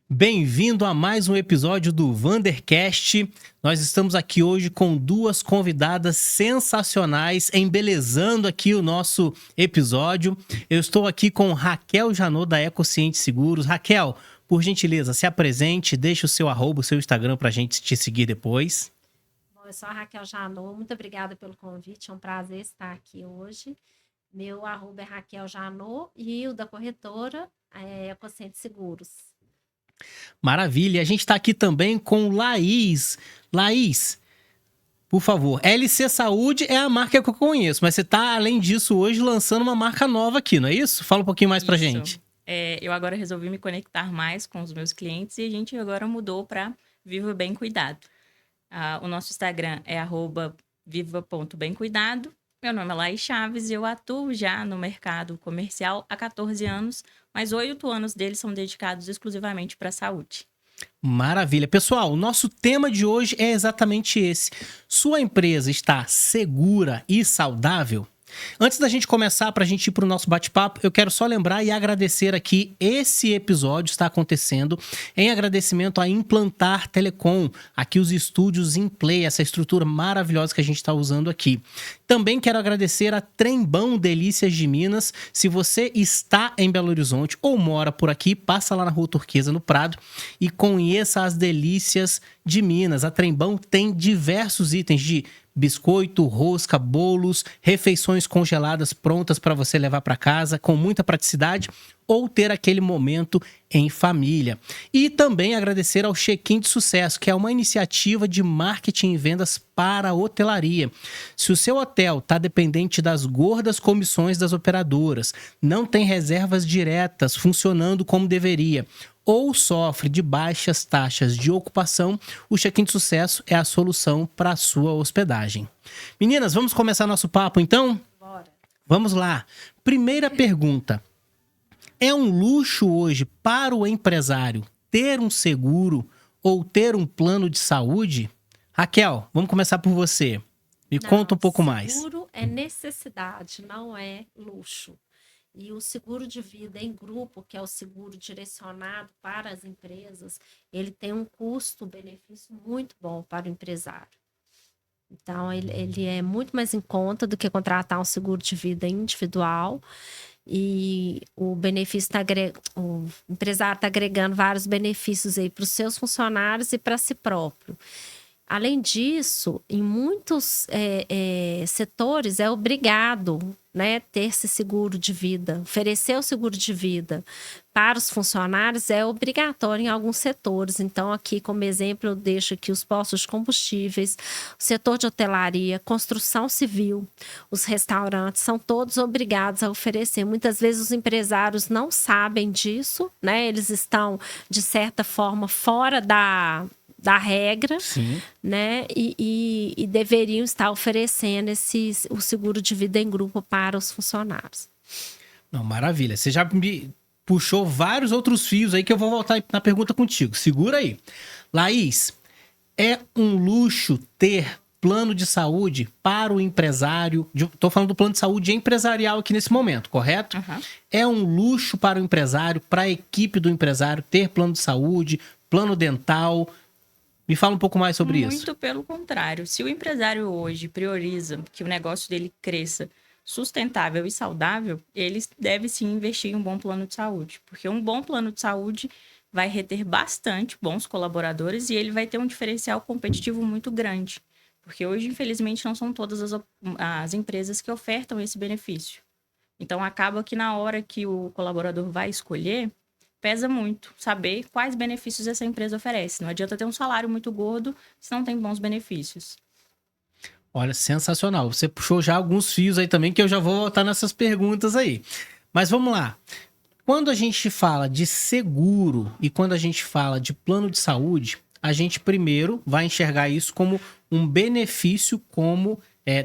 Bem-vindo a mais um episódio do Wandercast. Nós estamos aqui hoje com duas convidadas sensacionais, embelezando aqui o nosso episódio. Eu estou aqui com Raquel Janot, da Ecociente Seguros. Raquel, por gentileza, se apresente, deixe o seu arroba, o seu Instagram para a gente te seguir depois. Bom, eu sou a Raquel Janot, muito obrigada pelo convite, é um prazer estar aqui hoje. Meu arroba é Raquel Janot e o da corretora é Ecociente Seguros. Maravilha. A gente está aqui também com Laís. Laís, por favor, LC Saúde é a marca que eu conheço, mas você está, além disso, hoje lançando uma marca nova aqui, não é isso? Fala um pouquinho mais pra gente. Eu agora resolvi me conectar mais com os meus clientes e a gente agora mudou para Viva Bem Cuidado. O nosso Instagram é @viva.bemcuidado. Meu nome é Laís Chaves e eu atuo já no mercado comercial há 14 anos, mas 8 anos deles são dedicados exclusivamente para a saúde. Maravilha. Pessoal, o nosso tema de hoje é exatamente esse. Sua empresa está segura e saudável? Antes da gente começar, para a gente ir para o nosso bate-papo, eu quero só lembrar e agradecer aqui, esse episódio está acontecendo em agradecimento a Implantar Telecom, aqui os estúdios em Play, essa estrutura maravilhosa que a gente está usando aqui. Também quero agradecer a Trembão Delícias de Minas. Se você está em Belo Horizonte ou mora por aqui, passa lá na Rua Turquesa, no Prado, e conheça as delícias de Minas. A Trembão tem diversos itens de biscoito, rosca, bolos, refeições congeladas prontas para você levar para casa com muita praticidade ou ter aquele momento em família. E também agradecer ao Check-in de Sucesso, que é uma iniciativa de marketing e vendas para a hotelaria. Se o seu hotel está dependente das gordas comissões das operadoras, não tem reservas diretas funcionando como deveria, ou sofre de baixas taxas de ocupação, o Check-in de Sucesso é a solução para a sua hospedagem. Meninas, vamos começar nosso papo então? Bora. Vamos lá. Primeira pergunta. É um luxo hoje para o empresário ter um seguro ou ter um plano de saúde? Raquel, vamos começar por você. Me conta um pouco mais. Seguro é necessidade, não é luxo. E o seguro de vida em grupo, que é o seguro direcionado para as empresas, ele tem um custo-benefício muito bom para o empresário. Então, ele é muito mais em conta do que contratar um seguro de vida individual. E o o empresário está agregando vários benefícios aí para os seus funcionários e para si próprio. Além disso, em muitos setores é obrigado, né, ter esse seguro de vida, oferecer o seguro de vida para os funcionários é obrigatório em alguns setores. Então, aqui como exemplo, eu deixo aqui os postos de combustíveis, o setor de hotelaria, construção civil, os restaurantes, são todos obrigados a oferecer. Muitas vezes os empresários não sabem disso, né? Eles estão, de certa forma, fora da regra, Sim. né? E deveriam estar oferecendo o seguro de vida em grupo para os funcionários. Não, maravilha. Você já me puxou vários outros fios aí que eu vou voltar na pergunta contigo. Segura aí. Laís, é um luxo ter plano de saúde para o empresário? Estou falando do plano de saúde empresarial aqui nesse momento, correto? Uhum. É um luxo para o empresário, para a equipe do empresário ter plano de saúde, plano dental? Me fala um pouco mais sobre isso. Muito pelo contrário. Se o empresário hoje prioriza que o negócio dele cresça sustentável e saudável, ele deve sim investir em um bom plano de saúde. Porque um bom plano de saúde vai reter bastante bons colaboradores e ele vai ter um diferencial competitivo muito grande. Porque hoje, infelizmente, não são todas as empresas que ofertam esse benefício. Então, acaba que na hora que o colaborador vai escolher, pesa muito saber quais benefícios essa empresa oferece. Não adianta ter um salário muito gordo se não tem bons benefícios. Olha, sensacional. Você puxou já alguns fios aí também que eu já vou voltar nessas perguntas aí. Mas vamos lá. Quando a gente fala de seguro e quando a gente fala de plano de saúde, a gente primeiro vai enxergar isso como um benefício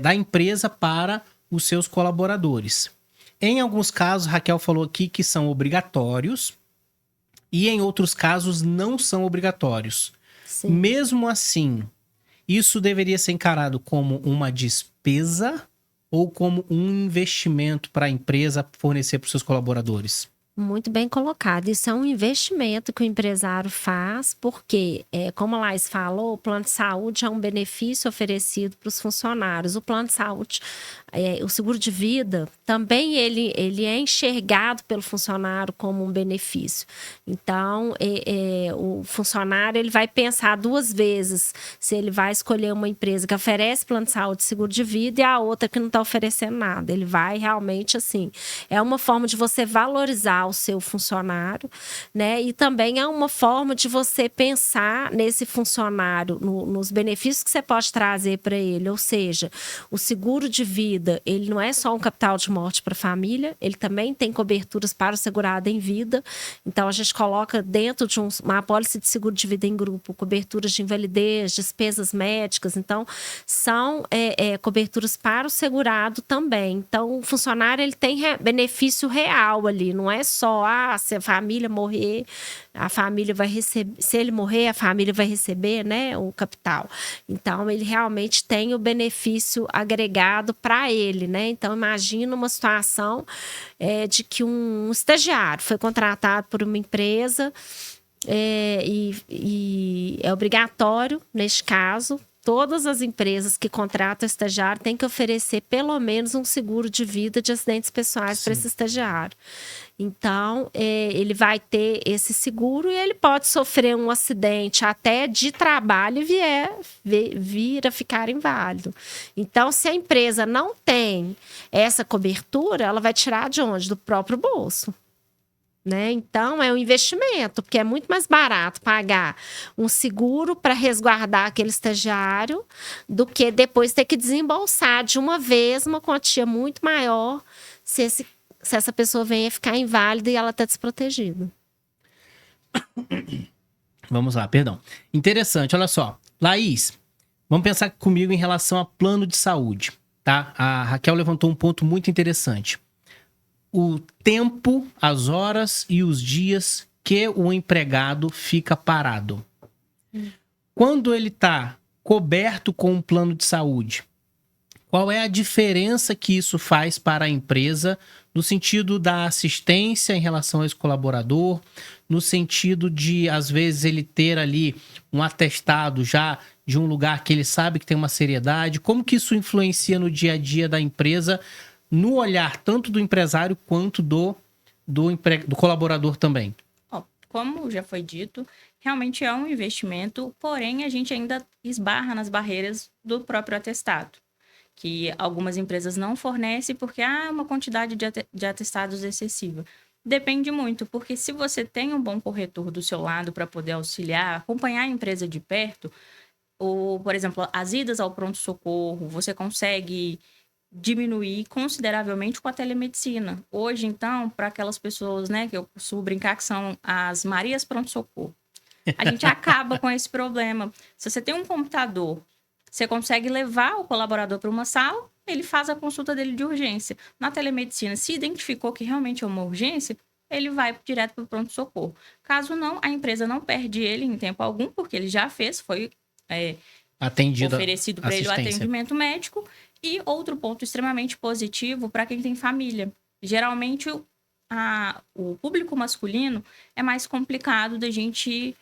da empresa para os seus colaboradores. Em alguns casos, Raquel falou aqui que são obrigatórios e em outros casos não são obrigatórios. Sim. Mesmo assim, isso deveria ser encarado como uma despesa ou como um investimento para a empresa fornecer para os seus colaboradores? Muito bem colocado. Isso é um investimento que o empresário faz, porque, como a Laís falou, o plano de saúde é um benefício oferecido para os funcionários. O plano de saúde, o seguro de vida, também ele é enxergado pelo funcionário como um benefício. Então, o funcionário ele vai pensar 2 vezes se ele vai escolher uma empresa que oferece plano de saúde e seguro de vida e a outra que não está oferecendo nada. Ele vai realmente, assim, é uma forma de você valorizar o seu funcionário, né? E também é uma forma de você pensar nesse funcionário, nos benefícios que você pode trazer para ele. Ou seja, o seguro de vida, ele não é só um capital de morte para a família, ele também tem coberturas para o segurado em vida. Então, a gente coloca dentro de uma apólice de seguro de vida em grupo, coberturas de invalidez, despesas médicas. Então, são coberturas para o segurado também. Então, o funcionário ele tem benefício real ali, não é só, se a família morrer, a família vai receber, se ele morrer, a família vai receber, né, o capital. Então, ele realmente tem o benefício agregado para ele, né? Então, imagina uma situação de que um estagiário foi contratado por uma empresa e é obrigatório, neste caso, todas as empresas que contratam estagiário têm que oferecer pelo menos um seguro de vida de acidentes pessoais para esse estagiário. Então, ele vai ter esse seguro e ele pode sofrer um acidente até de trabalho e vir a ficar inválido. Então, se a empresa não tem essa cobertura, ela vai tirar de onde? Do próprio bolso. Né? Então, é um investimento, porque é muito mais barato pagar um seguro para resguardar aquele estagiário do que depois ter que desembolsar de uma vez uma quantia muito maior se essa pessoa venha ficar inválida e ela está desprotegida. Vamos lá, perdão. Interessante, olha só. Laís, vamos pensar comigo em relação a plano de saúde, tá? A Raquel levantou um ponto muito interessante. O tempo, as horas e os dias que o empregado fica parado. Quando ele está coberto com um plano de saúde, qual é a diferença que isso faz para a empresa no sentido da assistência em relação a esse colaborador, no sentido de, às vezes, ele ter ali um atestado já de um lugar que ele sabe que tem uma seriedade? Como que isso influencia no dia a dia da empresa, no olhar tanto do empresário quanto do colaborador também? Como já foi dito, realmente é um investimento, porém a gente ainda esbarra nas barreiras do próprio atestado, que algumas empresas não fornecem porque há uma quantidade de atestados excessiva. Depende muito, porque se você tem um bom corretor do seu lado para poder auxiliar, acompanhar a empresa de perto, ou, por exemplo, as idas ao pronto-socorro, você consegue diminuir consideravelmente com a telemedicina. Hoje, então, para aquelas pessoas, né, que eu costumo brincar que são as Marias pronto-socorro, a gente acaba com esse problema. Se você tem um computador, você consegue levar o colaborador para uma sala, ele faz a consulta dele de urgência. Na telemedicina, se identificou que realmente é uma urgência, ele vai direto para o pronto-socorro. Caso não, a empresa não perde ele em tempo algum, porque ele já fez, foi oferecido para ele o atendimento médico. E outro ponto extremamente positivo para quem tem família. Geralmente, o público masculino é mais complicado da gente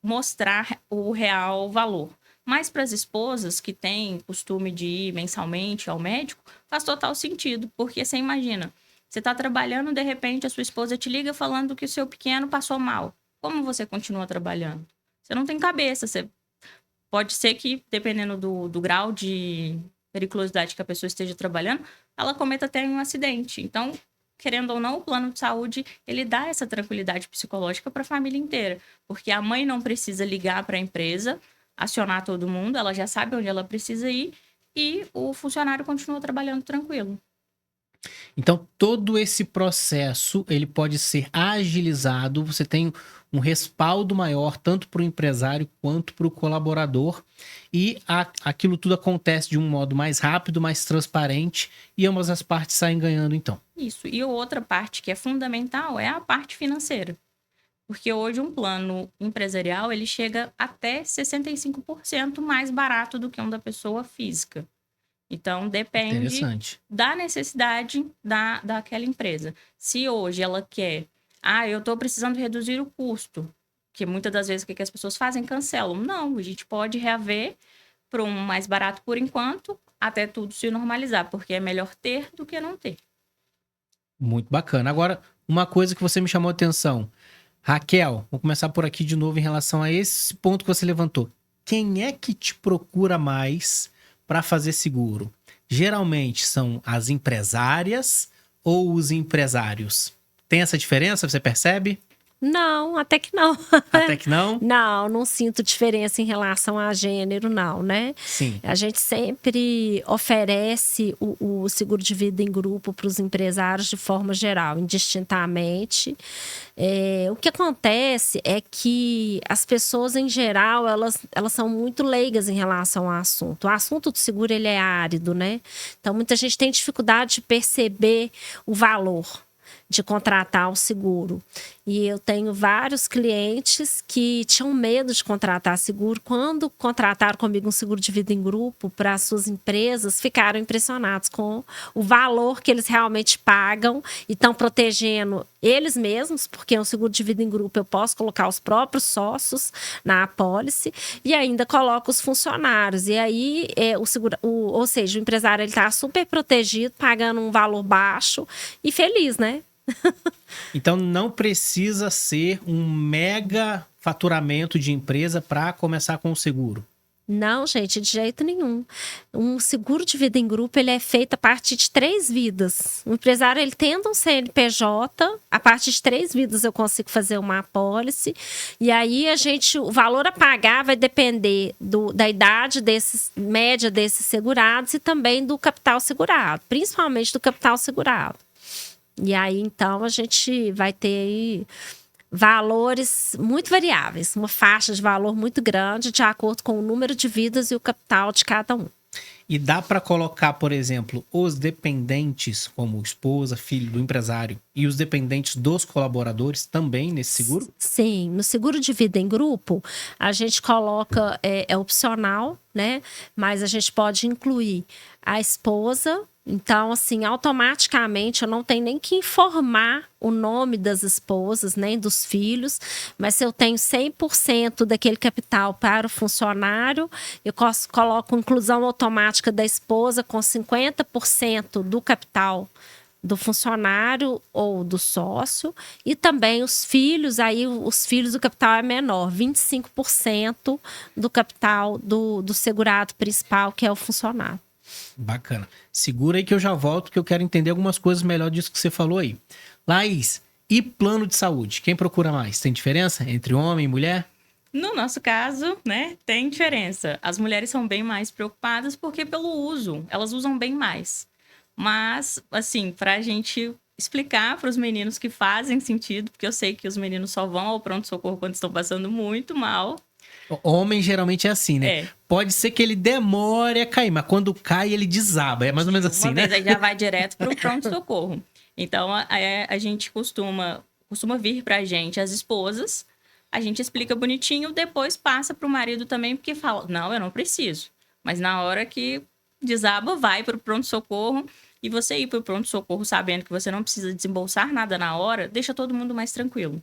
mostrar o real valor. Mas para as esposas que têm costume de ir mensalmente ao médico, faz total sentido. Porque você imagina, você está trabalhando, de repente a sua esposa te liga falando que o seu pequeno passou mal. Como você continua trabalhando? Você não tem cabeça, pode ser que, dependendo do grau de periculosidade que a pessoa esteja trabalhando, ela cometa até um acidente. Então, querendo ou não, o plano de saúde, ele dá essa tranquilidade psicológica para a família inteira. Porque a mãe não precisa ligar para a empresa, acionar todo mundo, ela já sabe onde ela precisa ir e o funcionário continua trabalhando tranquilo. Então, todo esse processo, ele pode ser agilizado, você tem um respaldo maior, tanto para o empresário quanto para o colaborador, e aquilo tudo acontece de um modo mais rápido, mais transparente, e ambas as partes saem ganhando, então. Isso, e outra parte que é fundamental é a parte financeira. Porque hoje um plano empresarial, ele chega até 65% mais barato do que um da pessoa física. Então, depende Interessante. da necessidade daquela empresa. Se hoje ela quer, eu estou precisando reduzir o custo, que muitas das vezes o que as pessoas fazem? Cancelam. Não, a gente pode reaver para um mais barato por enquanto, até tudo se normalizar, porque é melhor ter do que não ter. Muito bacana. Agora, uma coisa que você me chamou a atenção. Raquel, vou começar por aqui de novo em relação a esse ponto que você levantou. Quem é que te procura mais para fazer seguro? Geralmente são as empresárias ou os empresários? Tem essa diferença? Você percebe? Não, até que não. Até que não? Não sinto diferença em relação a gênero, não, né? Sim. A gente sempre oferece o seguro de vida em grupo para os empresários de forma geral, indistintamente. O que acontece é que as pessoas, em geral, elas são muito leigas em relação ao assunto. O assunto do seguro, ele é árido, né? Então, muita gente tem dificuldade de perceber o valor de contratar o seguro. E eu tenho vários clientes que tinham medo de contratar seguro. Quando contrataram comigo um seguro de vida em grupo para as suas empresas, ficaram impressionados com o valor que eles realmente pagam e estão protegendo eles mesmos, porque um seguro de vida em grupo eu posso colocar os próprios sócios na apólice e ainda coloco os funcionários. E aí, ou seja, o empresário está super protegido, pagando um valor baixo e feliz, né? Então não precisa ser um mega faturamento de empresa para começar com o seguro. Não, gente, de jeito nenhum. Um seguro de vida em grupo, ele é feito a partir de 3 vidas. O empresário, ele tendo um CNPJ, a partir de 3 vidas eu consigo fazer uma apólice. E aí o valor a pagar vai depender da idade média desses segurados e também do capital segurado, principalmente do capital segurado. E aí, então, a gente vai ter aí valores muito variáveis, uma faixa de valor muito grande de acordo com o número de vidas e o capital de cada um. E dá para colocar, por exemplo, os dependentes, como esposa, filho do empresário, e os dependentes dos colaboradores também nesse seguro? Sim, no seguro de vida em grupo, a gente coloca, é opcional, né? Mas a gente pode incluir a esposa. Então, assim, automaticamente eu não tenho nem que informar o nome das esposas, nem dos filhos, mas se eu tenho 100% daquele capital para o funcionário, eu coloco inclusão automática da esposa com 50% do capital do funcionário ou do sócio, e também os filhos, aí os filhos, o capital é menor, 25% do capital do segurado principal, que é o funcionário. Bacana. Segura aí que eu já volto, que eu quero entender algumas coisas melhor disso que você falou aí. Laís, e plano de saúde? Quem procura mais? Tem diferença entre homem e mulher? No nosso caso, né, tem diferença. As mulheres são bem mais preocupadas porque pelo uso, elas usam bem mais. Mas, assim, pra gente explicar para os meninos que fazem sentido, porque eu sei que os meninos só vão ao pronto-socorro quando estão passando muito mal. Homem geralmente é assim, né? É. Pode ser que ele demore a cair, mas quando cai ele desaba. É mais ou menos assim, Uma né? vez aí já vai direto para o pronto-socorro. Então, a gente costuma vir pra gente as esposas, a gente explica bonitinho, depois passa pro marido também, porque fala, não, eu não preciso. Mas na hora que desaba, vai pro pronto-socorro, e você ir pro pronto-socorro sabendo que você não precisa desembolsar nada na hora, deixa todo mundo mais tranquilo.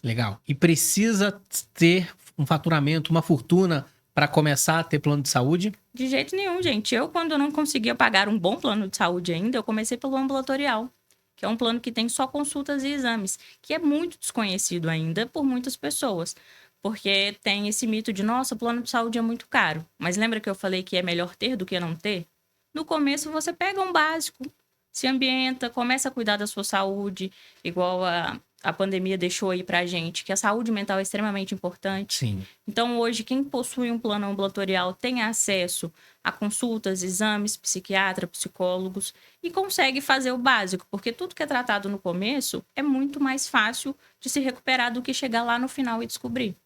Legal. E precisa ter um faturamento, uma fortuna para começar a ter plano de saúde? De jeito nenhum, gente. Quando eu não conseguia pagar um bom plano de saúde ainda, eu comecei pelo ambulatorial, que é um plano que tem só consultas e exames, que é muito desconhecido ainda por muitas pessoas, porque tem esse mito de, nossa, o plano de saúde é muito caro. Mas lembra que eu falei que é melhor ter do que não ter? No começo, você pega um básico, se ambienta, começa a cuidar da sua saúde, igual a pandemia deixou aí pra gente, que a saúde mental é extremamente importante. Sim. Então, hoje, quem possui um plano ambulatorial tem acesso a consultas, exames, psiquiatra, psicólogos e consegue fazer o básico, porque tudo que é tratado no começo é muito mais fácil de se recuperar do que chegar lá no final e descobrir.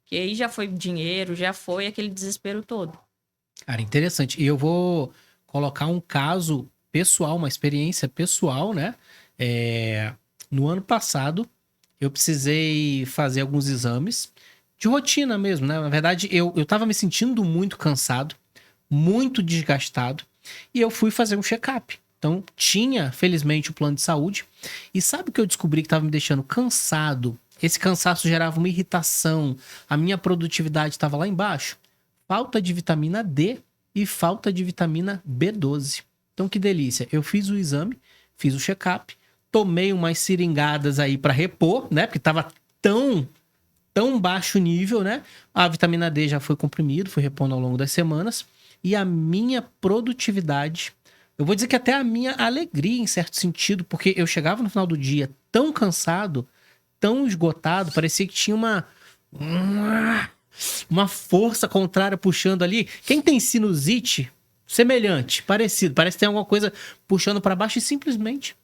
Que aí já foi dinheiro, já foi aquele desespero todo. Cara, interessante. E eu vou colocar um caso pessoal, uma experiência pessoal, né? No ano passado, eu precisei fazer alguns exames de rotina mesmo, né? Na verdade, eu tava me sentindo muito cansado, muito desgastado. e eu fui fazer um check-up. Então, tinha, felizmente, o plano de saúde. E sabe o que eu descobri que estava me deixando cansado? Esse cansaço gerava uma irritação. A minha produtividade estava lá embaixo. Falta de vitamina D e falta de vitamina B12. Então, que delícia. Eu fiz o exame, fiz o check-up, tomei umas seringadas aí para repor, né? Porque estava tão baixo nível, né? A vitamina D já foi comprimido, foi repondo ao longo das semanas. E a minha produtividade... Eu vou dizer que até a minha alegria, em certo sentido, porque eu chegava no final do dia tão cansado, tão esgotado, parecia que tinha uma força contrária puxando ali. Quem tem sinusite, semelhante, parecido, parece que tem alguma coisa puxando para baixo e simplesmente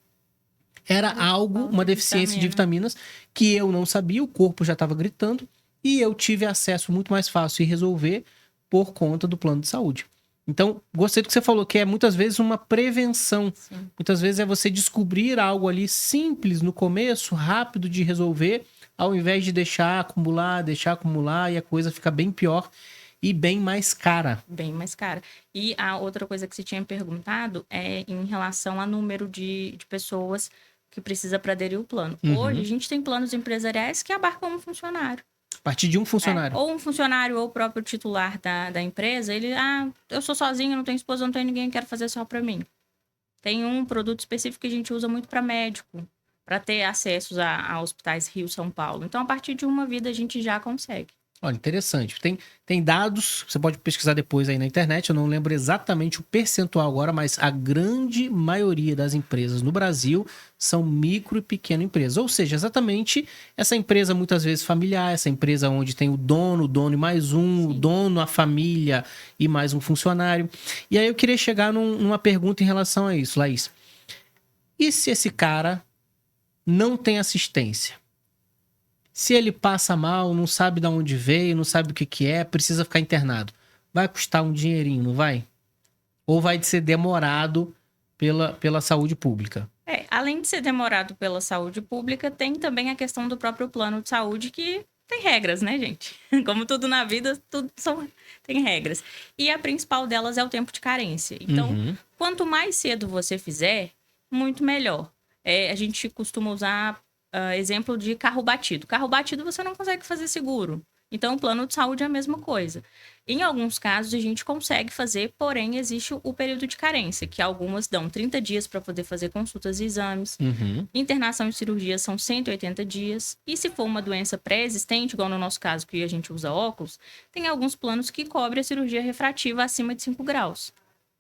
era algo, uma deficiência de vitaminas que eu não sabia, o corpo já estava gritando e eu tive acesso muito mais fácil e resolver por conta do plano de saúde. Então, gostei do que você falou, que é muitas vezes uma prevenção. Sim. Muitas vezes é você descobrir algo ali simples no começo, rápido de resolver, ao invés de deixar acumular e a coisa fica bem pior e bem mais cara. Bem mais cara. E a outra coisa que você tinha perguntado é em relação ao número de pessoas que precisa para aderir ao plano. Hoje, a gente tem planos empresariais que abarcam um funcionário. A partir de um funcionário. Ou um funcionário ou o próprio titular da empresa, ele, eu sou sozinho, não tenho esposa, não tenho ninguém, quero fazer só para mim. Tem um produto específico que a gente usa muito para médico, para ter acessos a hospitais Rio, São Paulo. Então, a partir de uma vida, a gente já consegue. Olha, interessante. Tem dados, você pode pesquisar depois aí na internet, eu não lembro exatamente o percentual agora, mas a grande maioria das empresas no Brasil são micro e pequena empresas. Ou seja, exatamente essa empresa muitas vezes familiar, essa empresa onde tem o dono e mais um, o dono, a família e mais um funcionário. E aí eu queria chegar numa pergunta em relação a isso, Laís. E se esse cara não tem assistência? Se ele passa mal, não sabe de onde veio, não sabe o que é, precisa ficar internado. Vai custar um dinheirinho, não vai? Ou vai ser demorado pela saúde pública? Além de ser demorado pela saúde pública, tem também a questão do próprio plano de saúde, que tem regras, né, gente? Como tudo na vida, tem regras. E a principal delas é o tempo de carência. Então, quanto mais cedo você fizer, muito melhor. A gente costuma usar... exemplo de carro batido. Carro batido você não consegue fazer seguro. Então, o plano de saúde é a mesma coisa. Em alguns casos, a gente consegue fazer, porém, existe o período de carência, que algumas dão 30 dias para poder fazer consultas e exames. Internação e cirurgia são 180 dias. E se for uma doença pré-existente, igual no nosso caso, que a gente usa óculos, tem alguns planos que cobrem a cirurgia refrativa acima de 5 graus.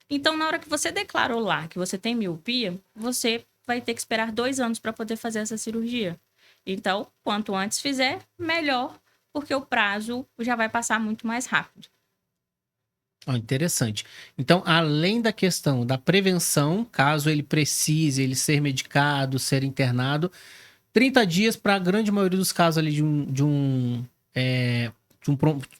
Então, na hora que você declarou lá que você tem miopia, você vai ter que esperar 2 anos para poder fazer essa cirurgia. Então, quanto antes fizer, melhor, porque o prazo já vai passar muito mais rápido. Interessante. Então, além da questão da prevenção, caso ele precise ele ser medicado, ser internado, 30 dias para a grande maioria dos casos ali de um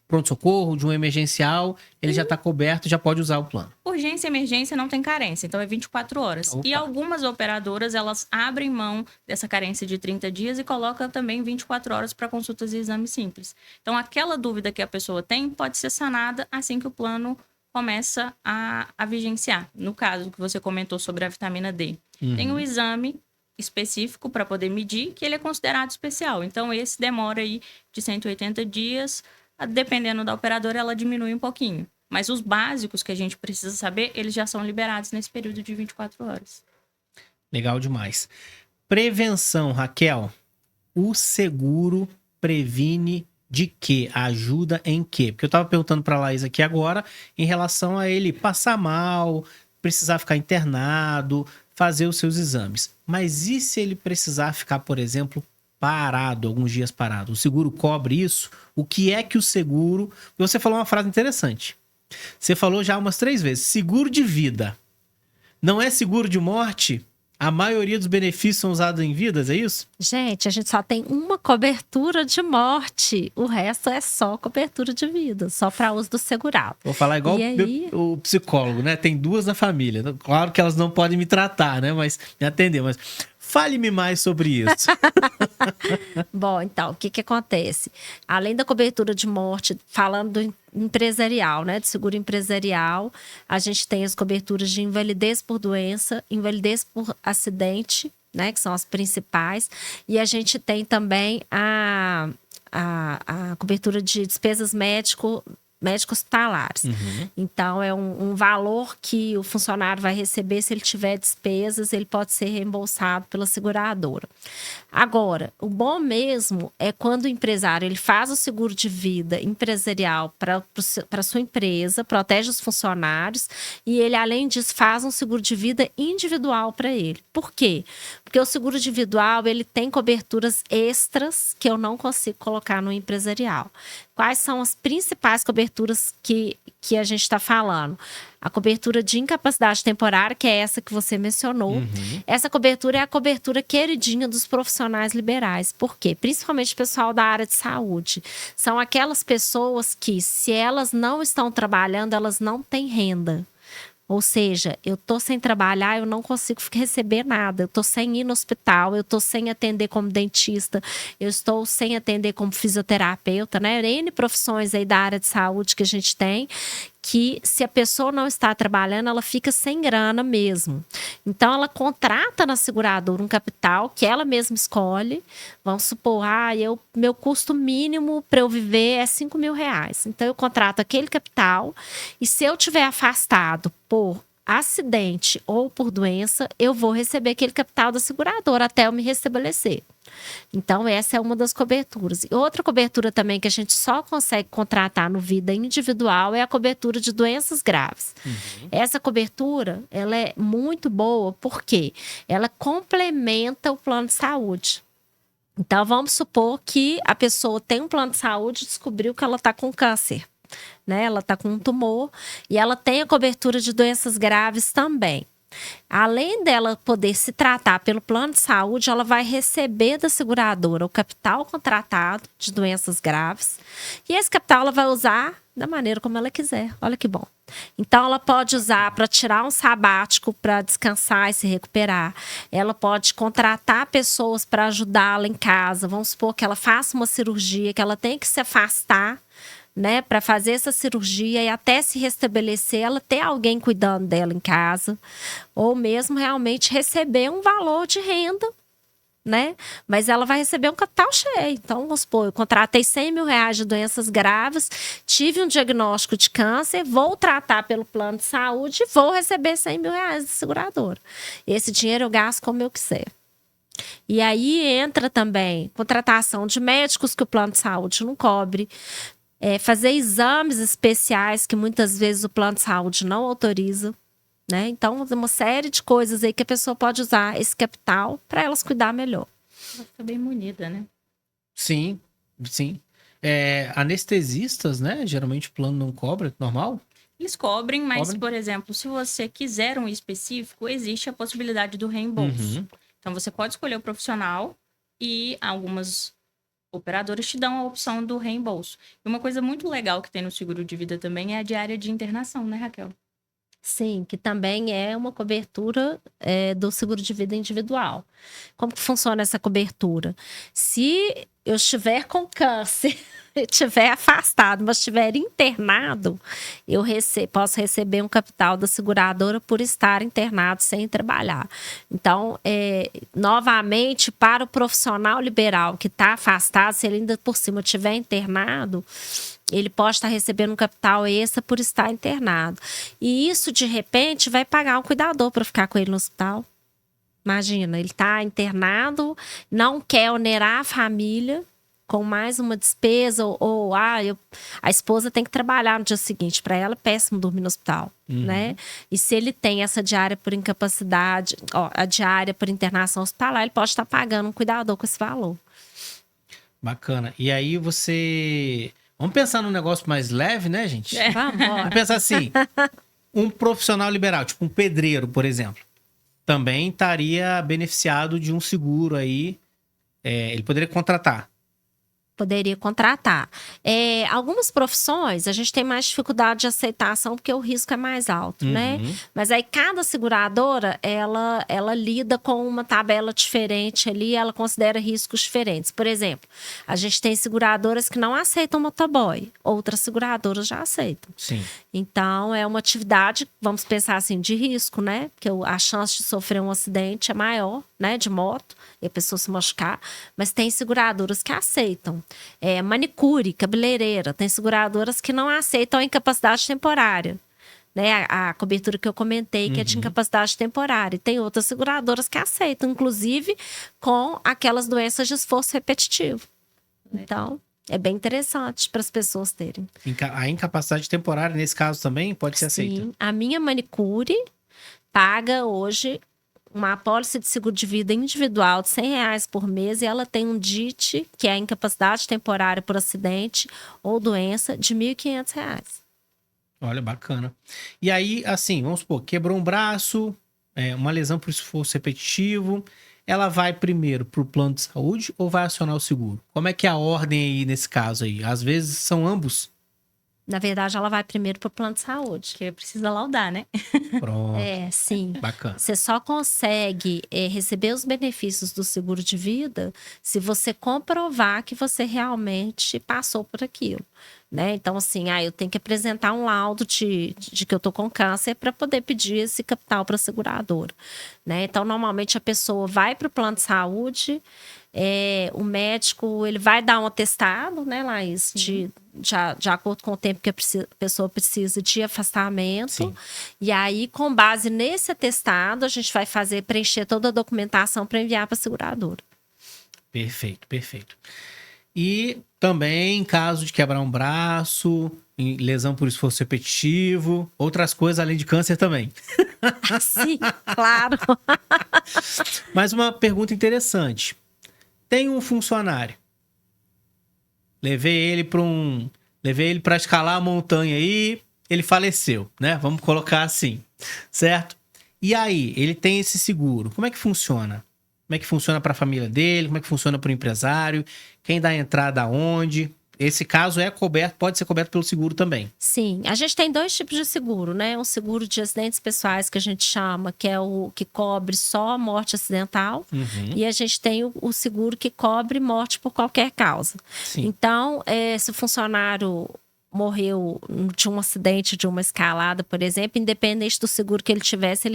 pronto-socorro, de um emergencial, ele já está coberto, já pode usar o plano. Urgência e emergência não tem carência, então é 24 horas. Opa. E algumas operadoras, elas abrem mão dessa carência de 30 dias e colocam também 24 horas para consultas e exames simples. Então, aquela dúvida que a pessoa tem pode ser sanada assim que o plano começa a vigenciar. No caso que você comentou sobre a vitamina D. Tem um exame específico para poder medir, que ele é considerado especial. Então, esse demora aí de 180 dias, dependendo da operadora, ela diminui um pouquinho. Mas os básicos que a gente precisa saber, eles já são liberados nesse período de 24 horas. Legal demais. Prevenção, Raquel. O seguro previne de quê? Ajuda em quê? Porque eu estava perguntando para a Laís aqui agora em relação a ele passar mal, precisar ficar internado, fazer os seus exames. Mas e se ele precisar ficar, por exemplo, parado, alguns dias parado? O seguro cobre isso? O que é que o seguro... Você falou uma frase interessante. Você falou já umas 3 vezes. Seguro de vida. Não é seguro de morte? A maioria dos benefícios são usados em vidas, é isso? Gente, a gente só tem uma cobertura de morte. O resto é só cobertura de vida, só para uso do segurado. Vou falar igual o psicólogo, né? Tem 2 na família. Claro que elas não podem me tratar, né? Mas me atender. Mas Fale-me mais sobre isso. Bom, então, o que que acontece? Além da cobertura de morte, falando do empresarial, né, de seguro empresarial, a gente tem as coberturas de invalidez por doença, invalidez por acidente, né, que são as principais, e a gente tem também a cobertura de despesas médico-hospitalares. Então, é um valor que o funcionário vai receber se ele tiver despesas, ele pode ser reembolsado pela seguradora. Agora, o bom mesmo é quando o empresário ele faz o seguro de vida empresarial para a sua empresa, protege os funcionários e ele, além disso, faz um seguro de vida individual para ele. Por quê? Porque o seguro individual ele tem coberturas extras que eu não consigo colocar no empresarial. Quais são as principais coberturas que a gente está falando? A cobertura de incapacidade temporária, que é essa que você mencionou. Essa cobertura é a cobertura queridinha dos profissionais liberais. Por quê? Principalmente o pessoal da área de saúde. São aquelas pessoas que, se elas não estão trabalhando, elas não têm renda. Ou seja, eu tô sem trabalhar, eu não consigo receber nada. Eu tô sem ir no hospital, eu tô sem atender como dentista, eu estou sem atender como fisioterapeuta, né? N profissões aí da área de saúde que a gente tem, que se a pessoa não está trabalhando, ela fica sem grana mesmo. Então, ela contrata na seguradora um capital que ela mesma escolhe. Vamos supor, meu custo mínimo para eu viver é R$5.000. Então, eu contrato aquele capital e se eu tiver afastado por acidente ou por doença, eu vou receber aquele capital da seguradora até eu me restabelecer. Então, essa é uma das coberturas. E outra cobertura também que a gente só consegue contratar no vida individual é a cobertura de doenças graves. Essa cobertura, ela é muito boa porque ela complementa o plano de saúde. Então, vamos supor que a pessoa tem um plano de saúde e descobriu que ela está com câncer. Né? Ela está com um tumor e ela tem a cobertura de doenças graves também. Além dela poder se tratar pelo plano de saúde, ela vai receber da seguradora o capital contratado de doenças graves. E esse capital ela vai usar da maneira como ela quiser. Olha que bom. Então, ela pode usar para tirar um sabático, para descansar e se recuperar. Ela pode contratar pessoas para ajudá-la em casa. Vamos supor que ela faça uma cirurgia, que ela tem que se afastar, né, para fazer essa cirurgia e até se restabelecer, ela ter alguém cuidando dela em casa, ou mesmo realmente receber um valor de renda, né? Mas ela vai receber um capital cheio. Então, vamos supor, eu contratei R$100.000 de doenças graves, tive um diagnóstico de câncer, vou tratar pelo plano de saúde e vou receber R$100.000 de seguradora. Esse dinheiro eu gasto como eu quiser. E aí entra também contratação de médicos que o plano de saúde não cobre, fazer exames especiais que muitas vezes o plano de saúde não autoriza, né? Então, uma série de coisas aí que a pessoa pode usar esse capital para elas cuidar melhor. Ela fica bem munida, né? Sim, sim. Anestesistas, né? Geralmente o plano não cobra, normal? Eles cobrem, mas, Cobrem? por exemplo, se você quiser um específico, existe a possibilidade do reembolso. Então, você pode escolher o profissional e algumas operadoras te dão a opção do reembolso. E uma coisa muito legal que tem no seguro de vida também é a diária de internação, né, Raquel? Sim, que também é uma cobertura do seguro de vida individual. Como que funciona essa cobertura? Se eu estiver com câncer, estiver afastado, mas estiver internado, eu posso receber um capital da seguradora por estar internado sem trabalhar. Então, novamente, para o profissional liberal que está afastado, se ele ainda por cima estiver internado, ele pode estar recebendo um capital extra por estar internado. E isso, de repente, vai pagar um cuidador para ficar com ele no hospital. Imagina, ele está internado, não quer onerar a família com mais uma despesa, a esposa tem que trabalhar no dia seguinte. Para ela é péssimo dormir no hospital, né? E se ele tem essa diária por incapacidade, a diária por internação hospitalar, ele pode estar pagando um cuidador com esse valor. Bacana. E aí vamos pensar num negócio mais leve, né, gente? Vamos pensar assim, um profissional liberal, tipo um pedreiro, por exemplo, também estaria beneficiado de um seguro aí, ele poderia contratar. Poderia contratar. Algumas profissões, a gente tem mais dificuldade de aceitação porque o risco é mais alto, né? Mas aí cada seguradora, ela lida com uma tabela diferente ali, ela considera riscos diferentes. Por exemplo, a gente tem seguradoras que não aceitam motoboy, outras seguradoras já aceitam. Sim. Então, é uma atividade, vamos pensar assim, de risco, né? Porque a chance de sofrer um acidente é maior, né? De moto, e a pessoa se machucar. Mas tem seguradoras que aceitam. Manicure, cabeleireira, tem seguradoras que não aceitam a incapacidade temporária. Né? A cobertura que eu comentei, que é de incapacidade temporária. E tem outras seguradoras que aceitam, inclusive com aquelas doenças de esforço repetitivo. Então, é bem interessante para as pessoas terem. A incapacidade temporária, nesse caso, também pode ser aceita? Sim, a minha manicure paga hoje uma apólice de seguro de vida individual de R$100 por mês e ela tem um DIT, que é a incapacidade temporária por acidente ou doença, de R$1.500. Olha, bacana. E aí, assim, vamos supor, quebrou um braço, uma lesão por esforço repetitivo, ela vai primeiro para o plano de saúde ou vai acionar o seguro? Como é que é a ordem aí nesse caso aí? Às vezes são ambos. Na verdade, ela vai primeiro para o plano de saúde. Porque precisa laudar, né? Pronto. Sim. Bacana. Você só consegue receber os benefícios do seguro de vida se você comprovar que você realmente passou por aquilo. Né? Então, assim, eu tenho que apresentar um laudo de que eu tô com câncer para poder pedir esse capital para a seguradora. Né? Então, normalmente a pessoa vai para o plano de saúde, o médico ele vai dar um atestado, né, Laís, de acordo com o tempo que a pessoa precisa de afastamento. Sim. E aí, com base nesse atestado, a gente vai preencher toda a documentação para enviar para a seguradora. Perfeito, perfeito. E também, em caso de quebrar um braço, lesão por esforço repetitivo, outras coisas além de câncer também. Sim, claro. Mas uma pergunta interessante. Tem um funcionário. Levei ele para escalar a montanha aí, ele faleceu, né? Vamos colocar assim, certo? E aí, ele tem esse seguro. Como é que funciona? Como é que funciona para a família dele? Como é que funciona para o empresário? Quem dá a entrada aonde? Esse caso pode ser coberto pelo seguro também. Sim, a gente tem 2 tipos de seguro, né? Um seguro de acidentes pessoais que a gente chama, que é o que cobre só a morte acidental. E a gente tem o seguro que cobre morte por qualquer causa. Sim. Então, se o funcionário morreu de um acidente, de uma escalada, por exemplo, independente do seguro que ele tivesse,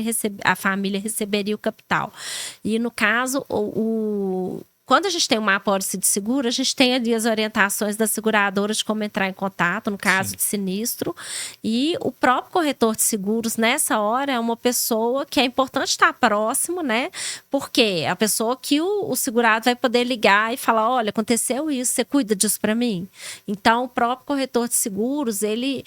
a família receberia o capital. E no caso, quando a gente tem uma apólice de seguro, a gente tem ali as orientações da seguradora de como entrar em contato, no caso de sinistro. E o próprio corretor de seguros, nessa hora, é uma pessoa que é importante estar próximo, né? Porque a pessoa que o segurado vai poder ligar e falar, olha, aconteceu isso, você cuida disso para mim? Então, o próprio corretor de seguros, ele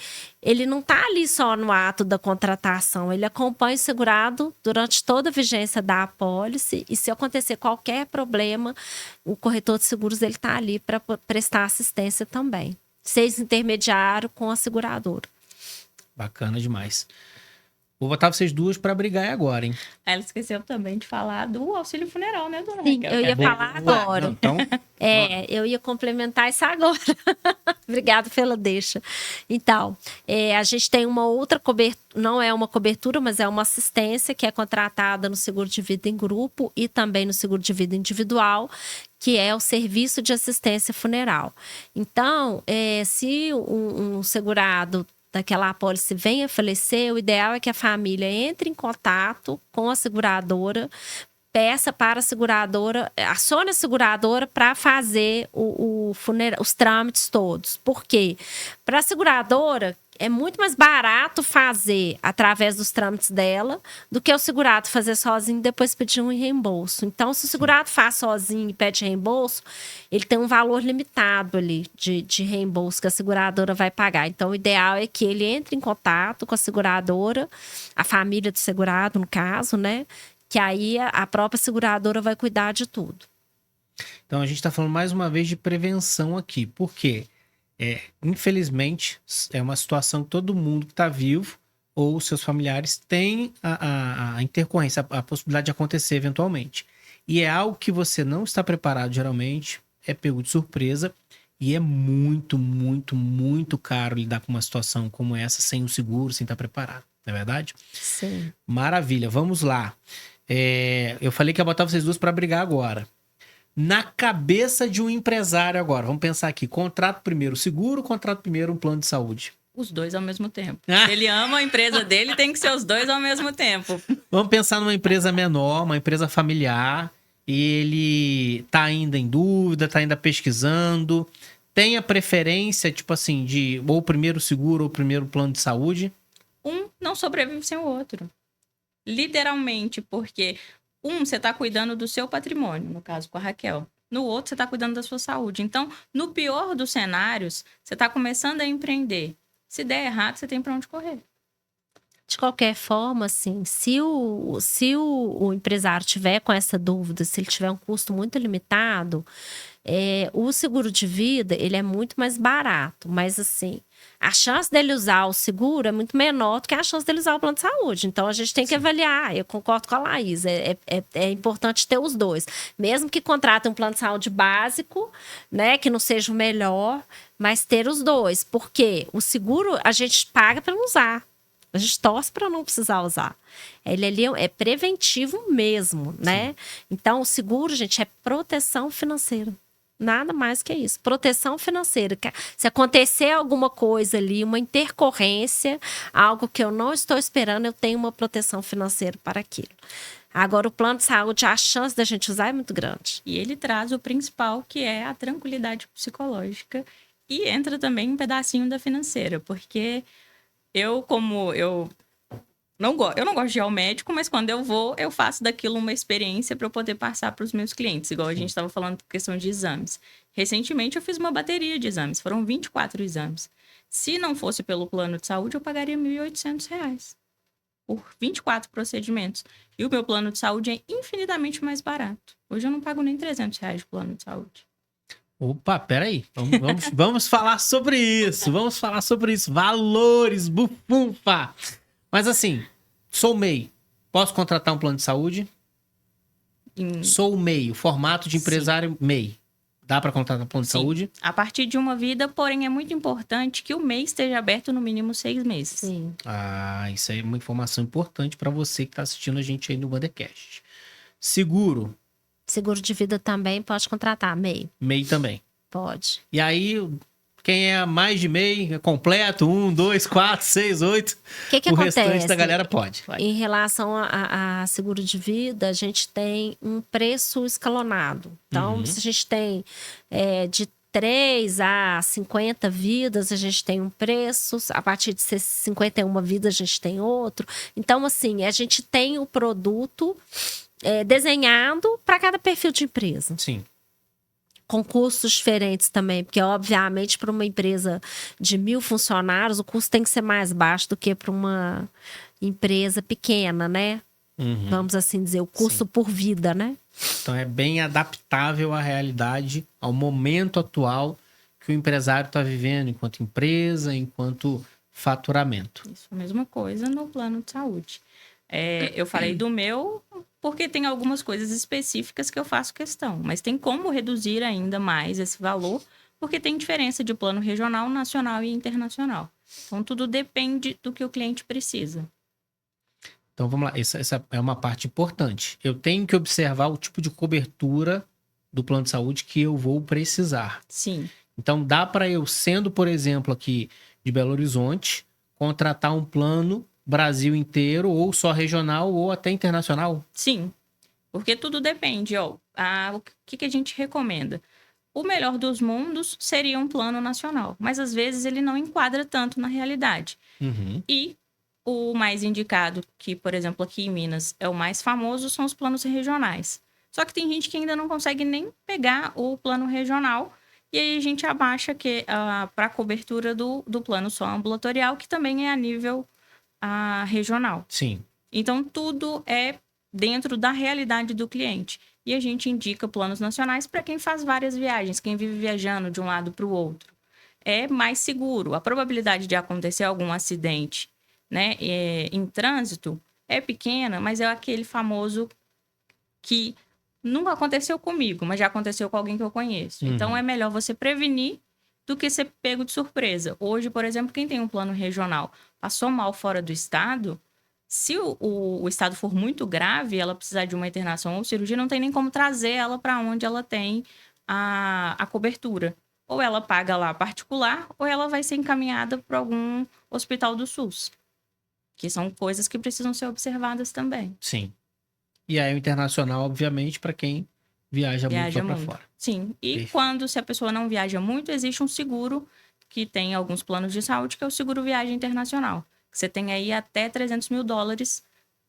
não está ali só no ato da contratação, ele acompanha o segurado durante toda a vigência da apólice e se acontecer qualquer problema, o corretor de seguros ele está ali para prestar assistência também. Ser intermediário com a seguradora. Bacana demais. Vou botar vocês duas para brigar agora, hein? Ela esqueceu também de falar do auxílio funeral, né, dona Sim, Raquel? eu ia falar agora. Não, então, Eu ia complementar isso agora. Obrigada pela deixa. Então, a gente tem uma outra cobertura, não é uma cobertura, mas é uma assistência que é contratada no seguro de vida em grupo e também no seguro de vida individual, que é o serviço de assistência funeral. Então, se um segurado daquela apólice venha a falecer, o ideal é que a família entre em contato com a seguradora, peça para a seguradora, acione a seguradora para fazer os trâmites todos. Por quê? Para a seguradora, é muito mais barato fazer através dos trâmites dela do que o segurado fazer sozinho e depois pedir um reembolso. Então, se o segurado faz sozinho e pede reembolso, ele tem um valor limitado ali de reembolso que a seguradora vai pagar. Então, o ideal é que ele entre em contato com a seguradora, a família do segurado, no caso, né? Que aí a própria seguradora vai cuidar de tudo. Então, a gente está falando mais uma vez de prevenção aqui. Por quê? Infelizmente, é uma situação que todo mundo que está vivo ou seus familiares tem a intercorrência, a possibilidade de acontecer eventualmente. E é algo que você não está preparado, geralmente, é pego de surpresa E é muito, muito, muito caro lidar com uma situação como essa sem o seguro, sem estar preparado. Não é verdade? Sim. Maravilha, vamos lá. Eu falei que ia botar vocês duas para brigar agora. Na cabeça de um empresário agora, vamos pensar aqui, contrato primeiro seguro, contrato primeiro um plano de saúde. Os dois ao mesmo tempo. Se ele ama a empresa dele, tem que ser os dois ao mesmo tempo. Vamos pensar numa empresa menor, uma empresa familiar, e ele tá ainda em dúvida, tá ainda pesquisando, tem a preferência, tipo assim, de ou primeiro seguro ou primeiro plano de saúde? Um não sobrevive sem o outro. Literalmente, porque você tá cuidando do seu patrimônio, no caso com a Raquel. No outro, você tá cuidando da sua saúde. Então, no pior dos cenários, você tá começando a empreender. Se der errado, você tem para onde correr. De qualquer forma, assim, se o empresário tiver com essa dúvida, se ele tiver um custo muito limitado, o seguro de vida, ele é muito mais barato. Mas, assim, a chance dele usar o seguro é muito menor do que a chance dele usar o plano de saúde. Então, a gente tem que avaliar. Eu concordo com a Laís. É importante ter os dois. Mesmo que contrate um plano de saúde básico, né, que não seja o melhor, mas ter os dois. Porque o seguro, a gente paga para não usar. A gente torce para não precisar usar. Ele ali é preventivo mesmo, né? Sim. Então, o seguro, gente, é proteção financeira. Nada mais que isso. Proteção financeira. Se acontecer alguma coisa ali, uma intercorrência, algo que eu não estou esperando, eu tenho uma proteção financeira para aquilo. Agora, o plano de saúde, a chance da gente usar é muito grande. E ele traz o principal, que é a tranquilidade psicológica. E entra também um pedacinho da financeira, porque eu não gosto de ir ao médico, mas quando eu vou, eu faço daquilo uma experiência para eu poder passar para os meus clientes, igual a gente estava falando questão de exames. Recentemente, eu fiz uma bateria de exames, foram 24 exames. Se não fosse pelo plano de saúde, eu pagaria R$ 1.800 por 24 procedimentos. E o meu plano de saúde é infinitamente mais barato. Hoje eu não pago nem R$ 300 de plano de saúde. Opa, peraí. Vamos falar sobre isso. Vamos falar sobre isso. Valores, bufunfa. Mas assim, sou MEI. Posso contratar um plano de saúde? Sou MEI, o formato de empresário. Sim. MEI. Dá para contratar um plano de saúde? A partir de uma vida, porém é muito importante que o MEI esteja aberto no mínimo 6 meses. Sim. Isso aí é uma informação importante para você que está assistindo a gente aí no Wandercast. Seguro. Seguro de vida também pode contratar, MEI. MEI também. Pode. E aí, quem é mais de MEI, é completo, 1, 2, 4, 6, 8. O que acontece? Restante da galera pode. Em relação a seguro de vida, a gente tem um preço escalonado. Então, se a gente tem de 3 a 50 vidas, a gente tem um preço. A partir de 51 vidas, a gente tem outro. Então, assim, a gente tem o produto desenhado para cada perfil de empresa. Sim. Com custos diferentes também, porque, obviamente, para uma empresa de 1.000 funcionários, o custo tem que ser mais baixo do que para uma empresa pequena, né? Vamos assim dizer, o custo por vida, né? Então, é bem adaptável à realidade, ao momento atual que o empresário está vivendo, enquanto empresa, enquanto faturamento. Isso, a mesma coisa no plano de saúde. Eu falei do meu, porque tem algumas coisas específicas que eu faço questão, mas tem como reduzir ainda mais esse valor, porque tem diferença de plano regional, nacional e internacional. Então, tudo depende do que o cliente precisa. Então, vamos lá. Essa é uma parte importante. Eu tenho que observar o tipo de cobertura do plano de saúde que eu vou precisar. Sim. Então, dá para eu, sendo, por exemplo, aqui de Belo Horizonte, contratar um plano Brasil inteiro, ou só regional, ou até internacional? Sim, porque tudo depende. O que a gente recomenda? O melhor dos mundos seria um plano nacional, mas às vezes ele não enquadra tanto na realidade. E o mais indicado, que, por exemplo, aqui em Minas é o mais famoso, são os planos regionais. Só que tem gente que ainda não consegue nem pegar o plano regional, e aí a gente abaixa para a cobertura do plano só ambulatorial, que também é a nível regional. Sim. Então, tudo é dentro da realidade do cliente. E a gente indica planos nacionais para quem faz várias viagens, quem vive viajando de um lado para o outro. É mais seguro. A probabilidade de acontecer algum acidente, né, em trânsito é pequena, mas é aquele famoso que nunca aconteceu comigo, mas já aconteceu com alguém que eu conheço. Então, é melhor você prevenir do que ser pego de surpresa. Hoje, por exemplo, quem tem um plano regional passou mal fora do estado, se o estado for muito grave, ela precisar de uma internação ou cirurgia, não tem nem como trazer ela para onde ela tem a cobertura. Ou ela paga lá particular, ou ela vai ser encaminhada para algum hospital do SUS. Que são coisas que precisam ser observadas também. Sim. E aí o internacional, obviamente, para quem viaja muito para fora. Sim. E Perfeito. quando, se a pessoa não viaja muito, existe um seguro que tem alguns planos de saúde, que é o seguro viagem internacional. Você tem aí até $300 mil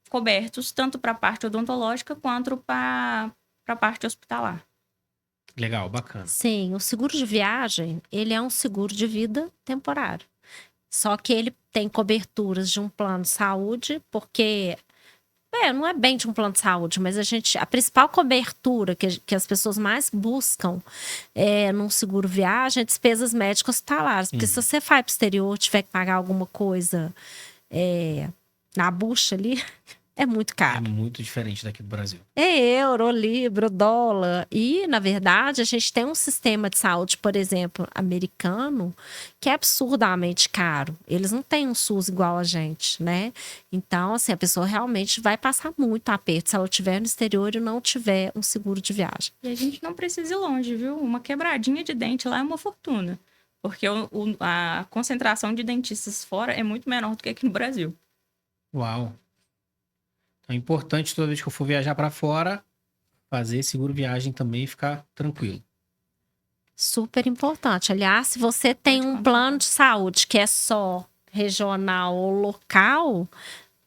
cobertos, tanto para a parte odontológica quanto para a parte hospitalar. Legal, bacana. Sim, o seguro de viagem, ele é um seguro de vida temporário. Só que ele tem coberturas de um plano de saúde, porque não é bem de um plano de saúde, mas a principal cobertura que as pessoas mais buscam num seguro viagem é despesas médicas hospitalares. Porque se você vai para o exterior, tiver que pagar alguma coisa na bucha ali, é muito caro. É muito diferente daqui do Brasil. É euro, libra, dólar. E, na verdade, a gente tem um sistema de saúde, por exemplo, americano, que é absurdamente caro. Eles não têm um SUS igual a gente, né? Então, assim, a pessoa realmente vai passar muito aperto se ela estiver no exterior e não tiver um seguro de viagem. E a gente não precisa ir longe, viu? Uma quebradinha de dente lá é uma fortuna. Porque a concentração de dentistas fora é muito menor do que aqui no Brasil. Uau. Então é importante, toda vez que eu for viajar para fora, fazer seguro viagem também e ficar tranquilo. Super importante. Aliás, se você tem um plano de saúde que é só regional ou local,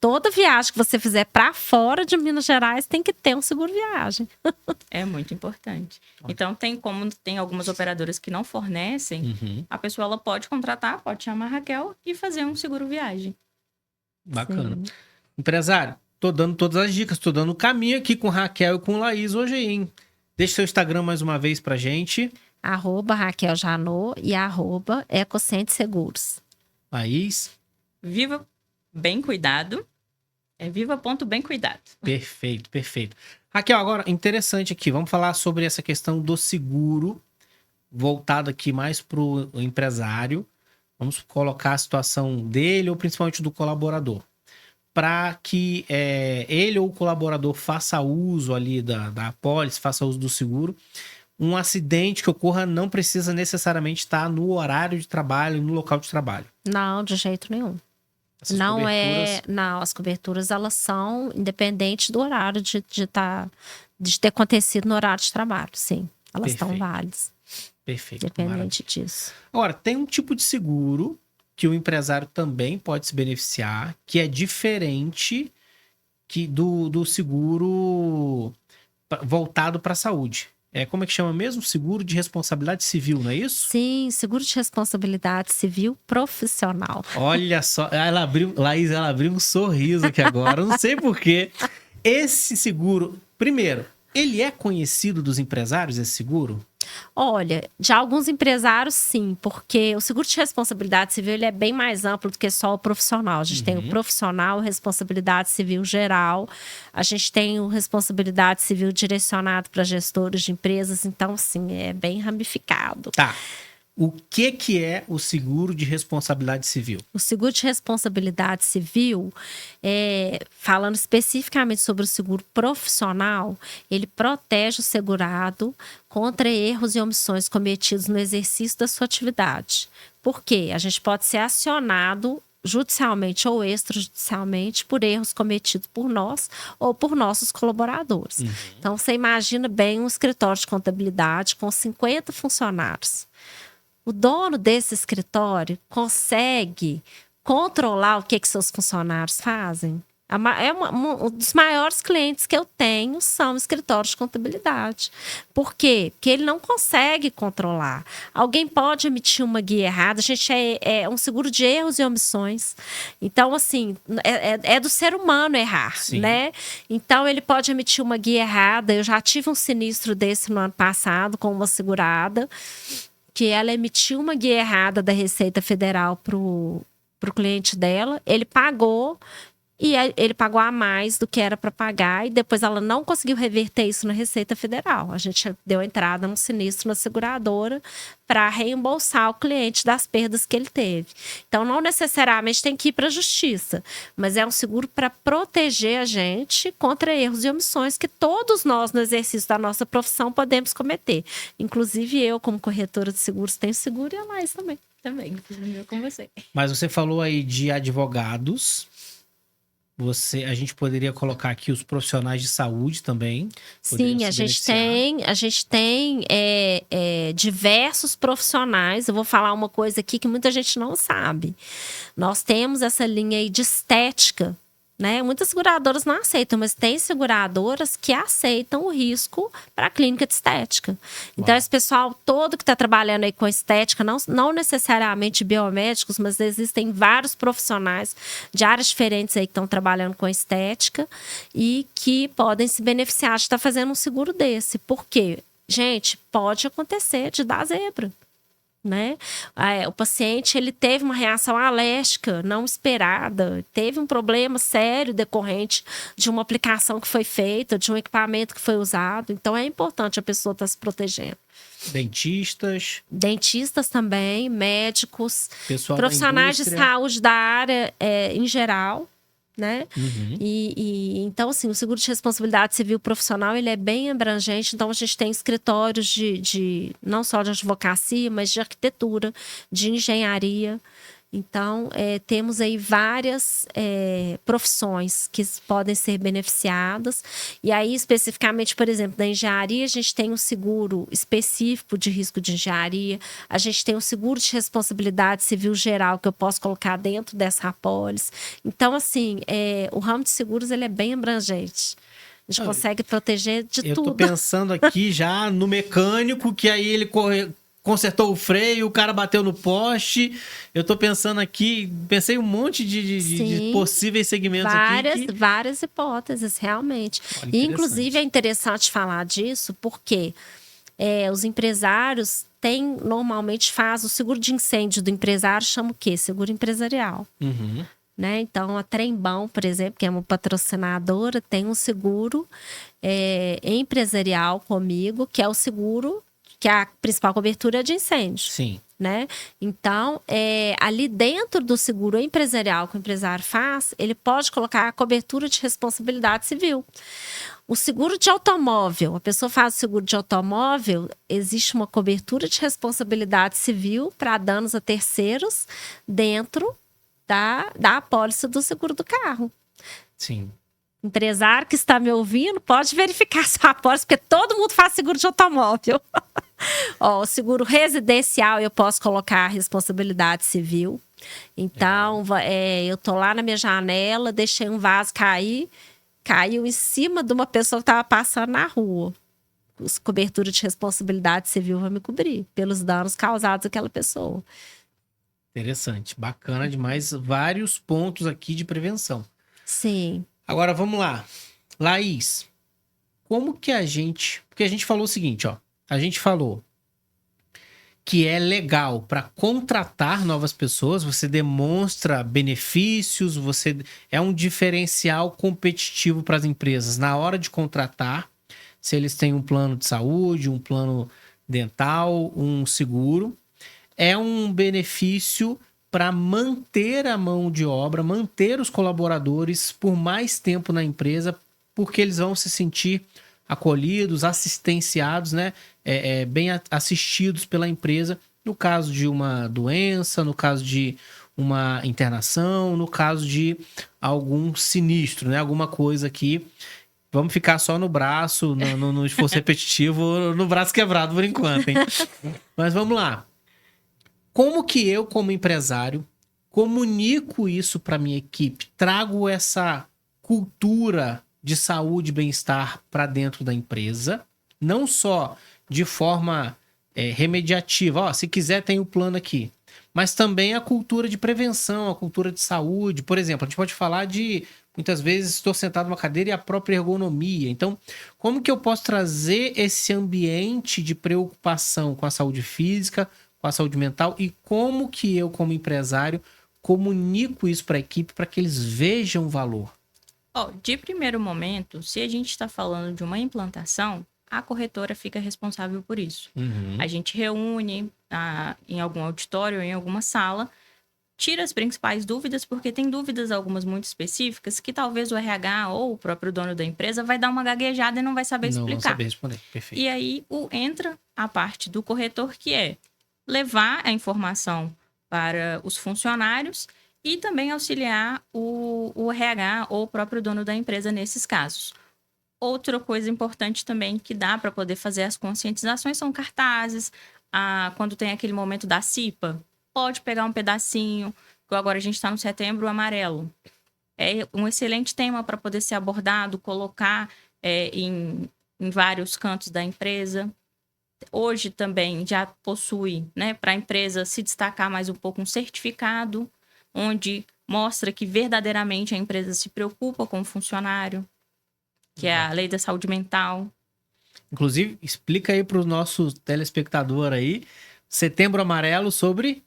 toda viagem que você fizer para fora de Minas Gerais tem que ter um seguro viagem. É muito importante. Então, tem algumas operadoras que não fornecem, a pessoa ela pode contratar, pode chamar a Raquel e fazer um seguro viagem. Bacana. Sim. Empresário, tô dando todas as dicas, tô dando o caminho aqui com Raquel e com Laís hoje aí, hein? Deixa seu Instagram mais uma vez pra gente. @Raquel Janot e @Ecocente Seguros. Laís. Viva bem cuidado. É viva.bem cuidado. Perfeito, perfeito. Raquel, agora, interessante aqui, vamos falar sobre essa questão do seguro, voltado aqui mais pro empresário. Vamos colocar a situação dele ou principalmente do colaborador. Para que ele ou o colaborador faça uso ali da apólice, faça uso do seguro. Um acidente que ocorra não precisa necessariamente estar no horário de trabalho, no local de trabalho. Não, de jeito nenhum. Essas Não coberturas... Não, as coberturas elas são independentes do horário de ter acontecido no horário de trabalho, sim. Elas estão Perfeito. válidas. Perfeito. Independente disso. Agora, tem um tipo de seguro que o empresário também pode se beneficiar, que é diferente do seguro voltado para a saúde. Como é que chama mesmo? Seguro de responsabilidade civil, não é isso? Sim, seguro de responsabilidade civil profissional. Olha só, Laís, ela abriu um sorriso aqui agora, não sei porquê. Esse seguro, primeiro, ele é conhecido dos empresários, esse seguro? Olha, de alguns empresários, sim, porque o seguro de responsabilidade civil ele é bem mais amplo do que só o profissional. A gente tem o profissional, responsabilidade civil geral, a gente tem o responsabilidade civil direcionado para gestores de empresas, então, sim, é bem ramificado. Tá. O que é o seguro de responsabilidade civil? O seguro de responsabilidade civil, falando especificamente sobre o seguro profissional, ele protege o segurado contra erros e omissões cometidos no exercício da sua atividade. Por quê? A gente pode ser acionado judicialmente ou extrajudicialmente por erros cometidos por nós ou por nossos colaboradores. Então, você imagina bem um escritório de contabilidade com 50 funcionários. O dono desse escritório consegue controlar o que seus funcionários fazem? Um dos maiores clientes que eu tenho são escritórios de contabilidade. Por quê? Porque ele não consegue controlar. Alguém pode emitir uma guia errada. A gente é um seguro de erros e omissões. Então, assim, é do ser humano errar, Sim. né? Então, ele pode emitir uma guia errada. Eu já tive um sinistro desse no ano passado com uma segurada, que ela emitiu uma guia errada da Receita Federal pro cliente dela. Ele pagou e ele pagou a mais do que era para pagar e depois ela não conseguiu reverter isso na Receita Federal. A gente deu entrada num sinistro na seguradora para reembolsar o cliente das perdas que ele teve. Então, não necessariamente tem que ir para a justiça, mas é um seguro para proteger a gente contra erros e omissões que todos nós, no exercício da nossa profissão, podemos cometer. Inclusive eu, como corretora de seguros, tenho seguro e a Laís também. Também, inclusive com você. Mas você falou aí de advogados. A gente poderia colocar aqui os profissionais de saúde também. Sim, a gente tem diversos profissionais. Eu vou falar uma coisa aqui que muita gente não sabe. Nós temos essa linha aí de estética, né? Muitas seguradoras não aceitam, mas tem seguradoras que aceitam o risco para a clínica de estética. Então, esse pessoal todo que está trabalhando aí com estética, não necessariamente biomédicos, mas existem vários profissionais de áreas diferentes aí que estão trabalhando com estética e que podem se beneficiar de estar fazendo um seguro desse. Por quê? Gente, pode acontecer de dar zebra. Né? O paciente ele teve uma reação alérgica não esperada, teve um problema sério decorrente de uma aplicação que foi feita, de um equipamento que foi usado. Então é importante a pessoa estar se protegendo. Dentistas também, médicos, profissionais de saúde da área em geral. Né? Uhum. Então, assim, o seguro de responsabilidade civil profissional ele é bem abrangente. Então, a gente tem escritórios de não só de advocacia, mas de arquitetura, de engenharia. Então, temos aí várias profissões que podem ser beneficiadas. E aí, especificamente, por exemplo, da engenharia, a gente tem um seguro específico de risco de engenharia. A gente tem um seguro de responsabilidade civil geral que eu posso colocar dentro dessa apólice. Então, assim, o ramo de seguros ele é bem abrangente. A gente consegue proteger de tudo. Eu tô pensando aqui já no mecânico, que aí ele consertou o freio, o cara bateu no poste. Eu tô pensando aqui, pensei um monte de possíveis segmentos aqui. Várias hipóteses, realmente. E, inclusive, é interessante falar disso, porque os empresários normalmente faz o seguro de incêndio do empresário, chama o quê? Seguro empresarial. Uhum. Né? Então, a Trembão, por exemplo, que é uma patrocinadora, tem um seguro empresarial comigo, que é o seguro que a principal cobertura é de incêndio. Sim. Né? Então, ali dentro do seguro empresarial que o empresário faz, ele pode colocar a cobertura de responsabilidade civil. O seguro de automóvel, a pessoa faz o seguro de automóvel, existe uma cobertura de responsabilidade civil para danos a terceiros dentro da apólice do seguro do carro. Sim. Empresário que está me ouvindo, pode verificar sua apólice, porque todo mundo faz seguro de automóvel. O seguro residencial, eu posso colocar a responsabilidade civil. Então, eu tô lá na minha janela, deixei um vaso cair, caiu em cima de uma pessoa que estava passando na rua. A cobertura de responsabilidade civil vai me cobrir pelos danos causados àquela pessoa. Interessante, bacana demais. Vários pontos aqui de prevenção. Sim. Agora, vamos lá. Laís, como que a gente... Porque a gente falou o seguinte, ó. A gente falou que é legal para contratar novas pessoas, você demonstra benefícios, é um diferencial competitivo para as empresas na hora de contratar, se eles têm um plano de saúde, um plano dental, um seguro. É um benefício para manter a mão de obra, manter os colaboradores por mais tempo na empresa, porque eles vão se sentir acolhidos, assistenciados, né? Bem assistidos pela empresa, no caso de uma doença, no caso de uma internação, no caso de algum sinistro, né? Alguma coisa que... Vamos ficar só no braço, no esforço repetitivo, no braço quebrado por enquanto, hein? Mas vamos lá. Como que eu, como empresário, comunico isso para minha equipe? Trago essa cultura de saúde e bem-estar para dentro da empresa, não só de forma remediativa. Ó, se quiser, tem o plano aqui. Mas também a cultura de prevenção, a cultura de saúde. Por exemplo, a gente pode falar de... Muitas vezes estou sentado numa cadeira e a própria ergonomia. Então, como que eu posso trazer esse ambiente de preocupação com a saúde física, com a saúde mental, e como que eu, como empresário, comunico isso para a equipe para que eles vejam o valor? De primeiro momento, se a gente está falando de uma implantação, a corretora fica responsável por isso. A gente reúne em algum auditório, em alguma sala, tira as principais dúvidas, porque tem dúvidas algumas muito específicas que talvez o RH ou o próprio dono da empresa vai dar uma gaguejada e não vai saber explicar. Não saber responder, perfeito. E aí entra a parte do corretor, que é levar a informação para os funcionários e também auxiliar o RH ou o próprio dono da empresa nesses casos. Outra coisa importante também que dá para poder fazer as conscientizações são cartazes. Quando tem aquele momento da CIPA, pode pegar um pedacinho. Agora a gente está no Setembro Amarelo. É um excelente tema para poder ser abordado, colocar em vários cantos da empresa. Hoje também já possui, né, para a empresa se destacar mais um pouco, um certificado, onde mostra que verdadeiramente a empresa se preocupa com o funcionário, que é a Lei da Saúde Mental. Inclusive, explica aí para o nosso telespectador aí, Setembro Amarelo sobre...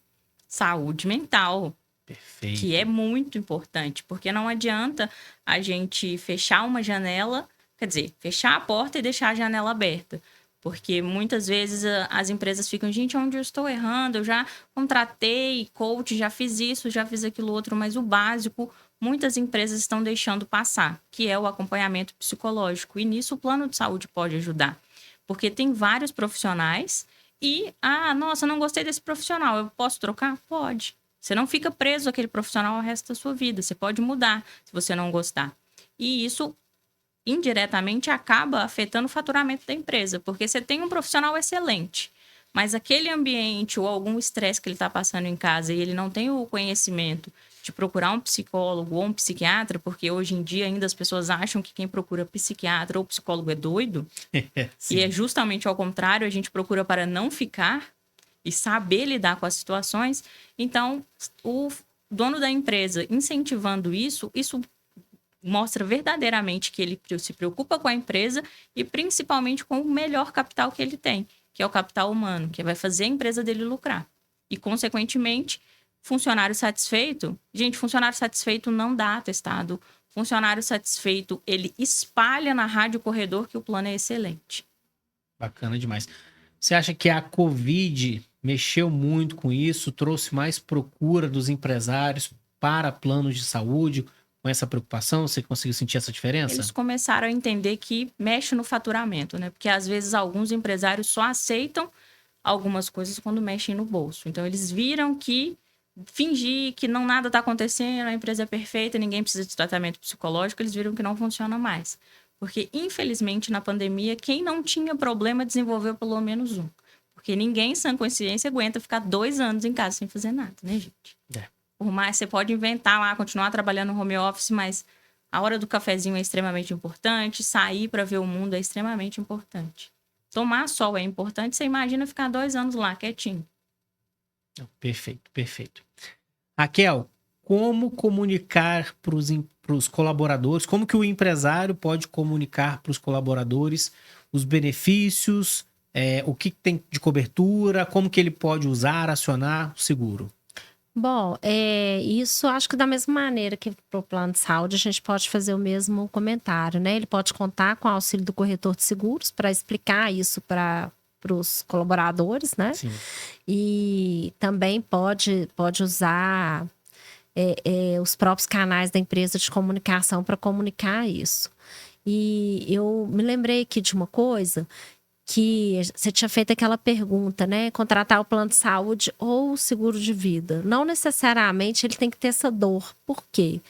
Saúde mental. Perfeito. Que é muito importante, porque não adianta a gente fechar uma janela, quer dizer, fechar a porta e deixar a janela aberta. Porque muitas vezes as empresas ficam, gente, onde eu estou errando? Eu já contratei coach, já fiz isso, já fiz aquilo outro, mas o básico, muitas empresas estão deixando passar, que é o acompanhamento psicológico. E nisso o plano de saúde pode ajudar. Porque tem vários profissionais e, nossa, não gostei desse profissional, eu posso trocar? Pode. Você não fica preso àquele profissional o resto da sua vida. Você pode mudar se você não gostar. E isso indiretamente acaba afetando o faturamento da empresa, porque você tem um profissional excelente, mas aquele ambiente ou algum estresse que ele está passando em casa e ele não tem o conhecimento de procurar um psicólogo ou um psiquiatra, porque hoje em dia ainda as pessoas acham que quem procura psiquiatra ou psicólogo é doido, e é justamente ao contrário, a gente procura para não ficar e saber lidar com as situações. Então, o dono da empresa incentivando isso mostra verdadeiramente que ele se preocupa com a empresa e principalmente com o melhor capital que ele tem, que é o capital humano, que vai fazer a empresa dele lucrar. E, consequentemente, funcionário satisfeito... Gente, funcionário satisfeito não dá atestado. Funcionário satisfeito, ele espalha na rádio corredor que o plano é excelente. Bacana demais. Você acha que a Covid mexeu muito com isso, trouxe mais procura dos empresários para planos de saúde? Com essa preocupação, você conseguiu sentir essa diferença? Eles começaram a entender que mexe no faturamento, né? Porque às vezes alguns empresários só aceitam algumas coisas quando mexem no bolso. Então eles viram que fingir que nada está acontecendo, a empresa é perfeita, ninguém precisa de tratamento psicológico, eles viram que não funciona mais. Porque, infelizmente, na pandemia, quem não tinha problema desenvolveu pelo menos um. Porque ninguém, sã consciência, aguenta ficar 2 anos em casa sem fazer nada, né, gente? Por mais, você pode inventar lá, continuar trabalhando no home office, mas a hora do cafezinho é extremamente importante, sair para ver o mundo é extremamente importante. Tomar sol é importante, você imagina ficar 2 anos lá, quietinho. Perfeito, perfeito. Raquel, como comunicar para os colaboradores, como que o empresário pode comunicar para os colaboradores os benefícios, o que tem de cobertura, como que ele pode usar, acionar o seguro? Bom, isso acho que da mesma maneira que para o plano de saúde a gente pode fazer o mesmo comentário, né? Ele pode contar com o auxílio do corretor de seguros para explicar isso para os colaboradores, né? Sim. E também pode usar os próprios canais da empresa de comunicação para comunicar isso. E eu me lembrei aqui de uma coisa que você tinha feito aquela pergunta, né? Contratar o plano de saúde ou o seguro de vida. Não necessariamente ele tem que ter essa dor. Por quê?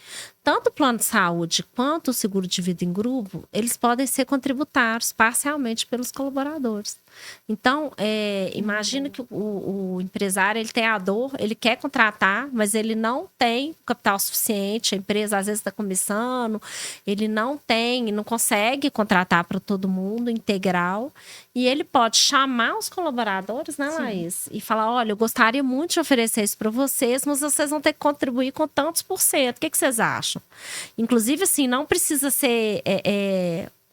Tanto o plano de saúde quanto o seguro de vida em grupo, eles podem ser contributados parcialmente pelos colaboradores. Então, imagina que o empresário ele tem a dor, ele quer contratar, mas ele não tem capital suficiente, a empresa às vezes está começando, ele não consegue contratar para todo mundo integral, e ele pode chamar os colaboradores, né, Laís? E falar, olha, eu gostaria muito de oferecer isso para vocês, mas vocês vão ter que contribuir com tantos por cento. O que vocês acham? Inclusive, assim, não precisa ser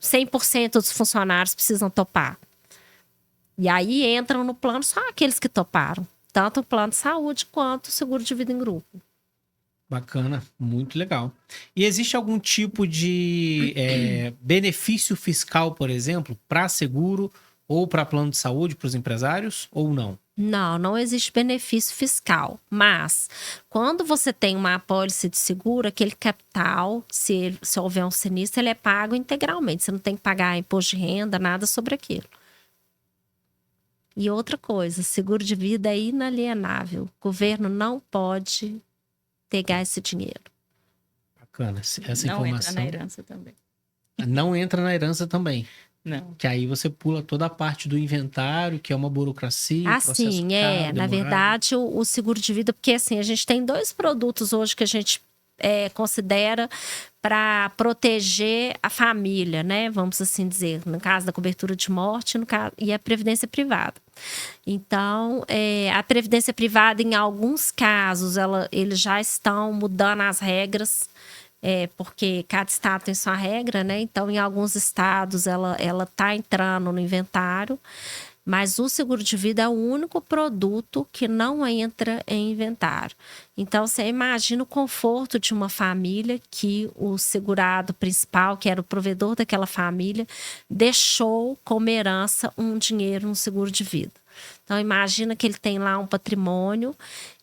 100% dos funcionários precisam topar. E aí entram no plano só aqueles que toparam. Tanto o plano de saúde quanto o seguro de vida em grupo. Bacana, muito legal. E existe algum tipo de benefício fiscal, por exemplo, para seguro ou para plano de saúde para os empresários ou não? Não, não existe benefício fiscal, mas quando você tem uma apólice de seguro, aquele capital, se houver um sinistro, ele é pago integralmente. Você não tem que pagar imposto de renda, nada sobre aquilo. E outra coisa, seguro de vida é inalienável. O governo não pode pegar esse dinheiro. Bacana, essa Não entra informação. na herança também. Não entra na herança também. Não. Que aí você pula toda a parte do inventário, que é uma burocracia, um processo Assim, caro, na demorado. verdade, o seguro de vida, porque assim, a gente tem 2 produtos hoje que a gente considera para proteger a família, né? Vamos assim dizer, no caso da cobertura de morte e a previdência privada. Então, a previdência privada, em alguns casos, eles já estão mudando as regras, porque cada estado tem sua regra, né? Então, em alguns estados, ela está entrando no inventário, mas o seguro de vida é o único produto que não entra em inventário. Então, você imagina o conforto de uma família que o segurado principal, que era o provedor daquela família, deixou como herança um dinheiro no seguro de vida. Então, imagina que ele tem lá um patrimônio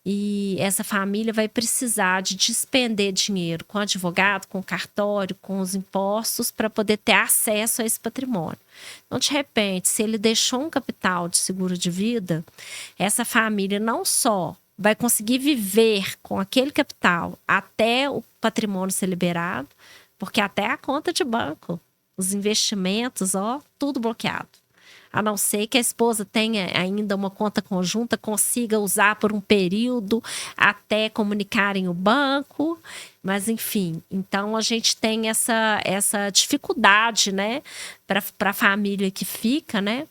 e essa família vai precisar de despender dinheiro com advogado, com cartório, com os impostos para poder ter acesso a esse patrimônio. Então, de repente, se ele deixou um capital de seguro de vida, essa família não só vai conseguir viver com aquele capital até o patrimônio ser liberado, porque até a conta de banco, os investimentos, tudo bloqueado. A não ser que a esposa tenha ainda uma conta conjunta, consiga usar por um período até comunicarem o banco. Mas, enfim, então a gente tem essa dificuldade, né, para a família que fica, né?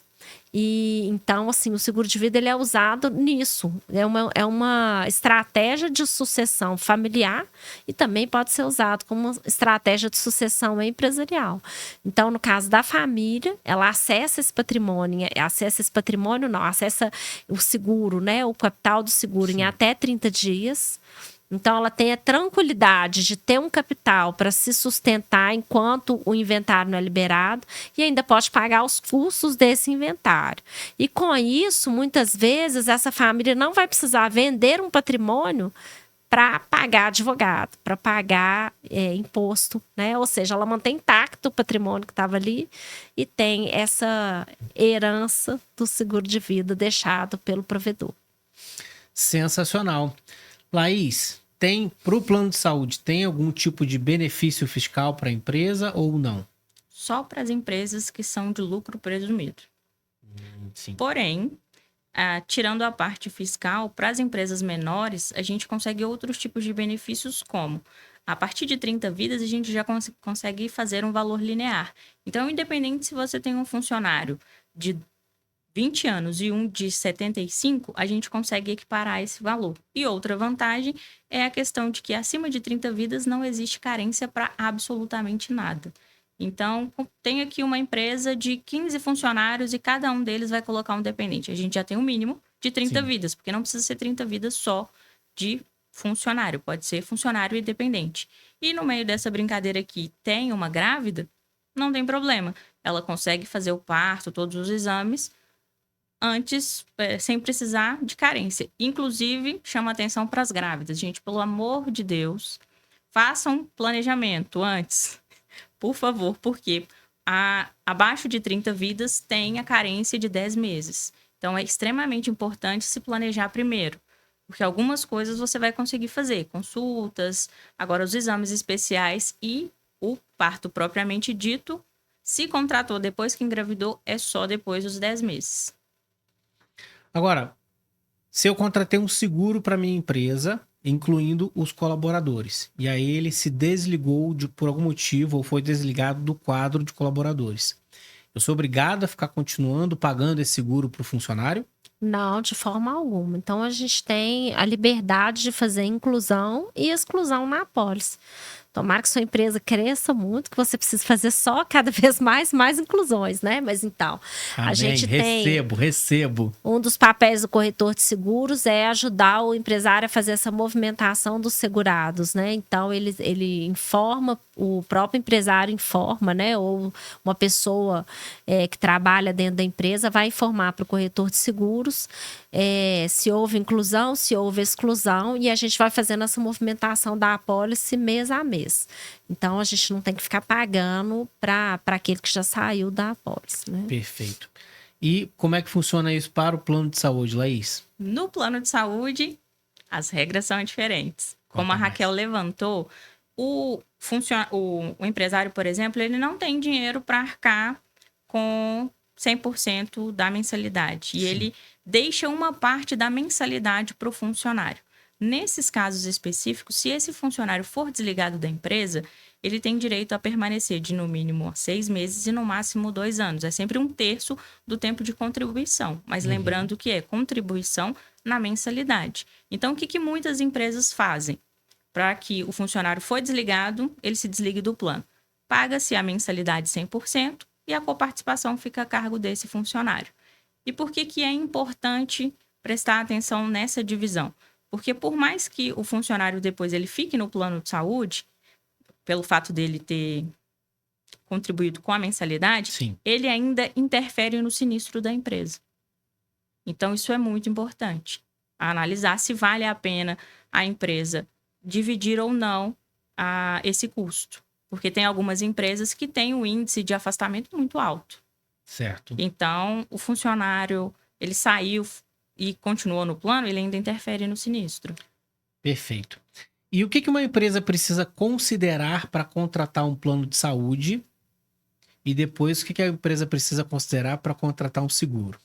E então, assim, o seguro de vida ele é usado nisso. É uma estratégia de sucessão familiar e também pode ser usado como uma estratégia de sucessão empresarial. Então, no caso da família, ela acessa esse patrimônio, acessa o seguro, né? O capital do seguro em até 30 dias. Então, ela tem a tranquilidade de ter um capital para se sustentar enquanto o inventário não é liberado e ainda pode pagar os custos desse inventário. E com isso, muitas vezes, essa família não vai precisar vender um patrimônio para pagar advogado, para pagar imposto, né? Ou seja, ela mantém intacto o patrimônio que estava ali e tem essa herança do seguro de vida deixado pelo provedor. Sensacional. Laís, para o plano de saúde, tem algum tipo de benefício fiscal para a empresa ou não? Só para as empresas que são de lucro presumido. Sim. Porém, tirando a parte fiscal, para as empresas menores, a gente consegue outros tipos de benefícios, como a partir de 30 vidas, a gente já consegue fazer um valor linear. Então, independente se você tem um funcionário de 20 anos e um de 75, a gente consegue equiparar esse valor. E outra vantagem é a questão de que acima de 30 vidas não existe carência para absolutamente nada. Então, tem aqui uma empresa de 15 funcionários e cada um deles vai colocar um dependente. A gente já tem um mínimo de 30 Sim. vidas, porque não precisa ser 30 vidas só de funcionário, pode ser funcionário e dependente. E no meio dessa brincadeira aqui, tem uma grávida, não tem problema. Ela consegue fazer o parto, todos os exames, antes, sem precisar de carência. Inclusive, chama atenção para as grávidas. Gente, pelo amor de Deus, façam um planejamento antes, por favor, porque abaixo de 30 vidas tem a carência de 10 meses. Então, é extremamente importante se planejar primeiro, porque algumas coisas você vai conseguir fazer, consultas, agora os exames especiais e o parto propriamente dito, se contratou depois que engravidou, é só depois dos 10 meses. Agora, se eu contratei um seguro para minha empresa, incluindo os colaboradores, e aí ele se desligou por algum motivo ou foi desligado do quadro de colaboradores, eu sou obrigado a ficar continuando pagando esse seguro para o funcionário? Não, de forma alguma. Então, a gente tem a liberdade de fazer inclusão e exclusão na apólice. Tomara que sua empresa cresça muito, que você precise fazer só cada vez mais inclusões, né? Mas então, Amém. a gente recebo. Um dos papéis do corretor de seguros é ajudar o empresário a fazer essa movimentação dos segurados, né? Então, ele informa, o próprio empresário informa, né? Ou uma pessoa que trabalha dentro da empresa vai informar para o corretor de seguros se houve inclusão, se houve exclusão, e a gente vai fazendo essa movimentação da apólice mês a mês. Então, a gente não tem que ficar pagando para aquele que já saiu da apólice, né? Perfeito. E como é que funciona isso para o plano de saúde, Laís? No plano de saúde, as regras são diferentes. Como a Raquel levantou, o empresário, por exemplo, ele não tem dinheiro para arcar com 100% da mensalidade. E ele deixa uma parte da mensalidade para o funcionário. Nesses casos específicos, se esse funcionário for desligado da empresa, ele tem direito a permanecer de no mínimo 6 meses e no máximo 2 anos. É sempre 1/3 do tempo de contribuição. Mas lembrando que é contribuição na mensalidade. Então, o que muitas empresas fazem? Para que o funcionário foi desligado, ele se desligue do plano. Paga-se a mensalidade 100% e a coparticipação fica a cargo desse funcionário. E por que é importante prestar atenção nessa divisão? Porque por mais que o funcionário depois ele fique no plano de saúde, pelo fato dele ter contribuído com a mensalidade, ele ainda interfere no sinistro da empresa. Então, isso é muito importante. Analisar se vale a pena a empresa dividir ou não esse custo. Porque tem algumas empresas que têm um índice de afastamento muito alto. Certo. Então, o funcionário, ele saiu e continuou no plano, ele ainda interfere no sinistro. Perfeito. E o que uma empresa precisa considerar para contratar um plano de saúde? E depois, o que a empresa precisa considerar para contratar um seguro?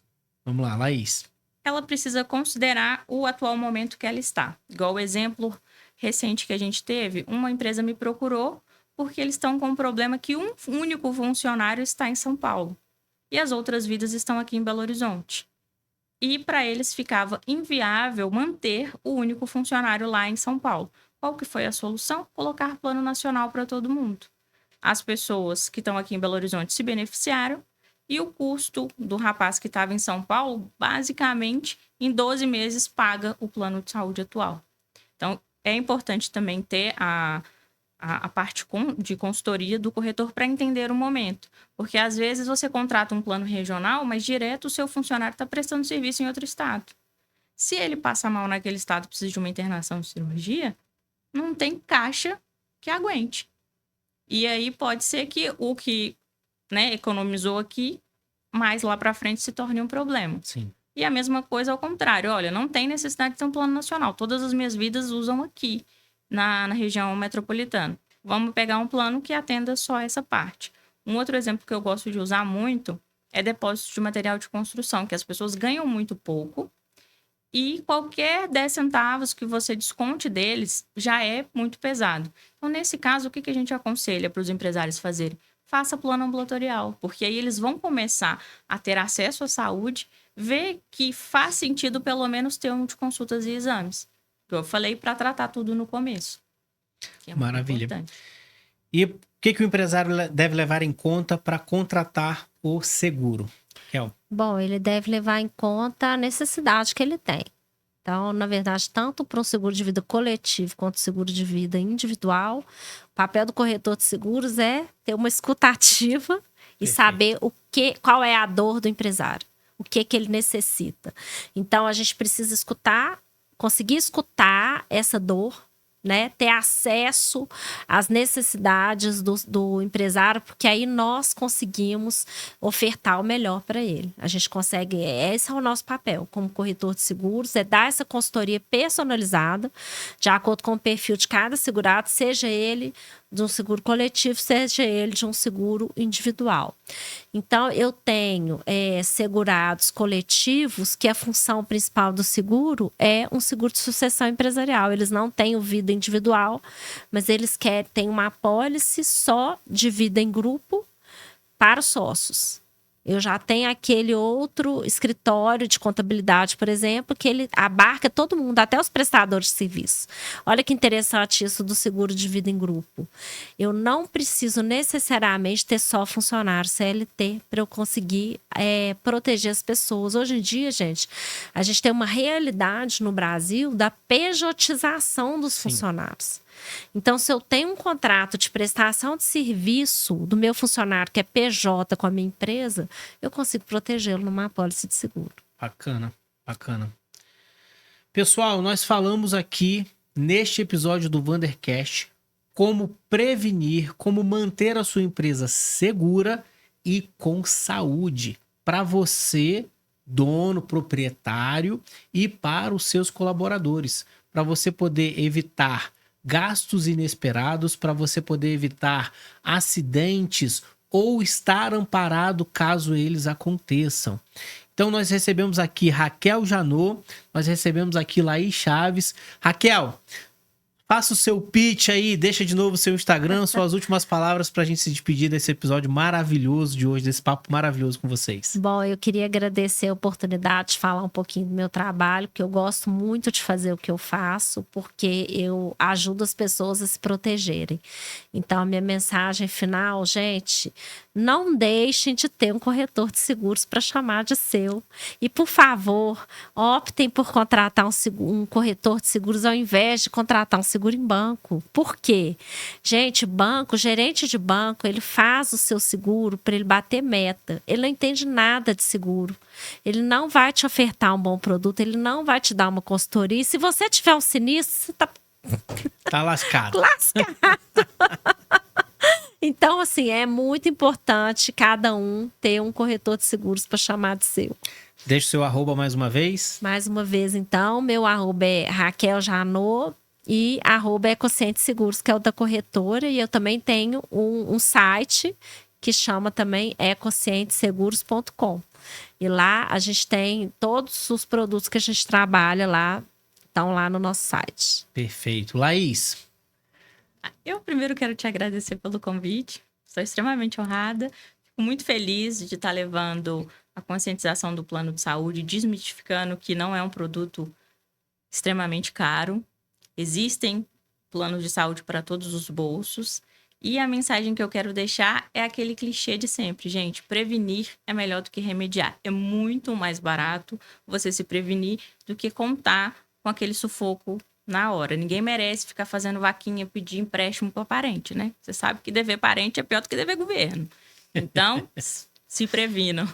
Vamos lá, Laís. Ela precisa considerar o atual momento que ela está. Igual o exemplo recente que a gente teve, uma empresa me procurou porque eles estão com um problema que um único funcionário está em São Paulo. E as outras vidas estão aqui em Belo Horizonte. E para eles ficava inviável manter o único funcionário lá em São Paulo. Qual que foi a solução? Colocar plano nacional para todo mundo. As pessoas que estão aqui em Belo Horizonte se beneficiaram e o custo do rapaz que estava em São Paulo, basicamente, em 12 meses, paga o plano de saúde atual. Então, é importante também ter a parte de consultoria do corretor para entender o momento. Porque, às vezes, você contrata um plano regional, mas direto o seu funcionário está prestando serviço em outro estado. Se ele passa mal naquele estado e precisa de uma internação de cirurgia, não tem caixa que aguente. E aí pode ser que o que economizou aqui, mais lá para frente se torne um problema. Sim. E a mesma coisa ao contrário. Olha, não tem necessidade de ter um plano nacional. Todas as minhas vidas usam aqui, na região metropolitana. Vamos pegar um plano que atenda só essa parte. Um outro exemplo que eu gosto de usar muito é depósito de material de construção, que as pessoas ganham muito pouco e qualquer 10 centavos que você desconte deles já é muito pesado. Então, nesse caso, o que a gente aconselha para os empresários fazerem? Faça plano ambulatorial, porque aí eles vão começar a ter acesso à saúde, ver que faz sentido pelo menos ter um de consultas e exames. Eu falei para tratar tudo no começo. Que é muito Maravilha. importante. E o que o empresário deve levar em conta para contratar o seguro? Kel? Bom, ele deve levar em conta a necessidade que ele tem. Então, na verdade, tanto para um seguro de vida coletivo quanto seguro de vida individual, o papel do corretor de seguros é ter uma escutativa e saber qual é a dor do empresário, o que ele necessita. Então, a gente precisa conseguir escutar essa dor, né? Ter acesso às necessidades do empresário, porque aí nós conseguimos ofertar o melhor para ele. A gente consegue, esse é o nosso papel como corretor de seguros, é dar essa consultoria personalizada, de acordo com o perfil de cada segurado, seja ele de um seguro coletivo, seja ele de um seguro individual. Então, eu tenho segurados coletivos, que a função principal do seguro é um seguro de sucessão empresarial. Eles não têm o vida individual, mas eles têm uma apólice só de vida em grupo para os sócios. Eu já tenho aquele outro escritório de contabilidade, por exemplo, que ele abarca todo mundo, até os prestadores de serviço. Olha que interessante isso do seguro de vida em grupo. Eu não preciso necessariamente ter só funcionário CLT para eu conseguir proteger as pessoas. Hoje em dia, gente, a gente tem uma realidade no Brasil da pejotização dos funcionários. Então, se eu tenho um contrato de prestação de serviço do meu funcionário, que é PJ com a minha empresa, eu consigo protegê-lo numa apólice de seguro. Bacana, bacana. Pessoal, nós falamos aqui, neste episódio do Wandercast, como prevenir, como manter a sua empresa segura e com saúde. Para você, dono, proprietário, e para os seus colaboradores. Para você poder evitar gastos inesperados, para você poder evitar acidentes ou estar amparado caso eles aconteçam. Então nós recebemos aqui Raquel Janot, nós recebemos aqui Laís Chaves. Raquel, faça o seu pitch aí, deixa de novo o seu Instagram, suas últimas palavras para a gente se despedir desse episódio maravilhoso de hoje, desse papo maravilhoso com vocês. Bom, eu queria agradecer a oportunidade de falar um pouquinho do meu trabalho, porque eu gosto muito de fazer o que eu faço, porque eu ajudo as pessoas a se protegerem. Então, a minha mensagem final, gente, não deixem de ter um corretor de seguros para chamar de seu. E, por favor, optem por contratar um corretor de seguros ao invés de contratar um seguro em banco. Por quê? Gente, gerente de banco, ele faz o seu seguro para ele bater meta. Ele não entende nada de seguro. Ele não vai te ofertar um bom produto, ele não vai te dar uma consultoria. E se você tiver um sinistro, você tá lascado. Então, assim, é muito importante cada um ter um corretor de seguros para chamar de seu. Deixa o seu arroba mais uma vez. Mais uma vez, então, meu arroba é Raquel Janot e arroba é Ecociente Seguros, que é o da corretora. E eu também tenho um site que chama também ecocienteseguros.com. E lá a gente tem todos os produtos que a gente trabalha lá, estão lá no nosso site. Perfeito. Laís? Eu primeiro quero te agradecer pelo convite. Estou extremamente honrada. Fico muito feliz de estar levando a conscientização do plano de saúde, desmistificando que não é um produto extremamente caro. Existem planos de saúde para todos os bolsos. E a mensagem que eu quero deixar é aquele clichê de sempre, gente. Prevenir é melhor do que remediar. É muito mais barato você se prevenir do que contar com aquele sufoco na hora. Ninguém merece ficar fazendo vaquinha, pedir empréstimo para parente, né? Você sabe que dever parente é pior do que dever governo. Então, se previnam.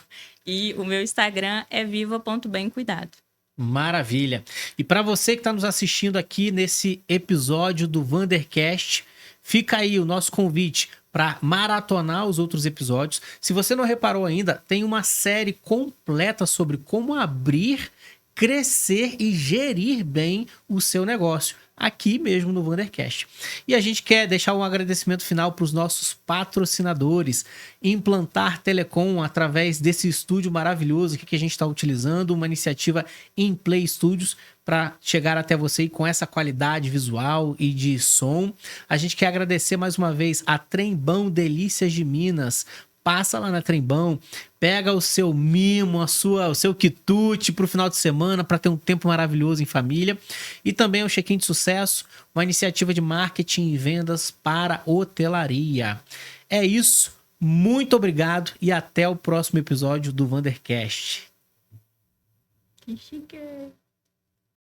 E o meu Instagram é viva.bemcuidado. Maravilha. E para você que está nos assistindo aqui nesse episódio do Wandercast, fica aí o nosso convite para maratonar os outros episódios. Se você não reparou ainda, tem uma série completa sobre como abrir, crescer e gerir bem o seu negócio, aqui mesmo no Wandercast. E a gente quer deixar um agradecimento final para os nossos patrocinadores. Implantar Telecom, através desse estúdio maravilhoso que a gente está utilizando, uma iniciativa em Play Studios, para chegar até você com essa qualidade visual e de som. A gente quer agradecer mais uma vez a Trembão Delícias de Minas. Passa lá na Trembão, pega o seu mimo, o seu quitute para o final de semana, para ter um tempo maravilhoso em família. E também o Check-in de Sucesso, uma iniciativa de marketing e vendas para hotelaria. É isso, muito obrigado e até o próximo episódio do Wandercast. Que chique!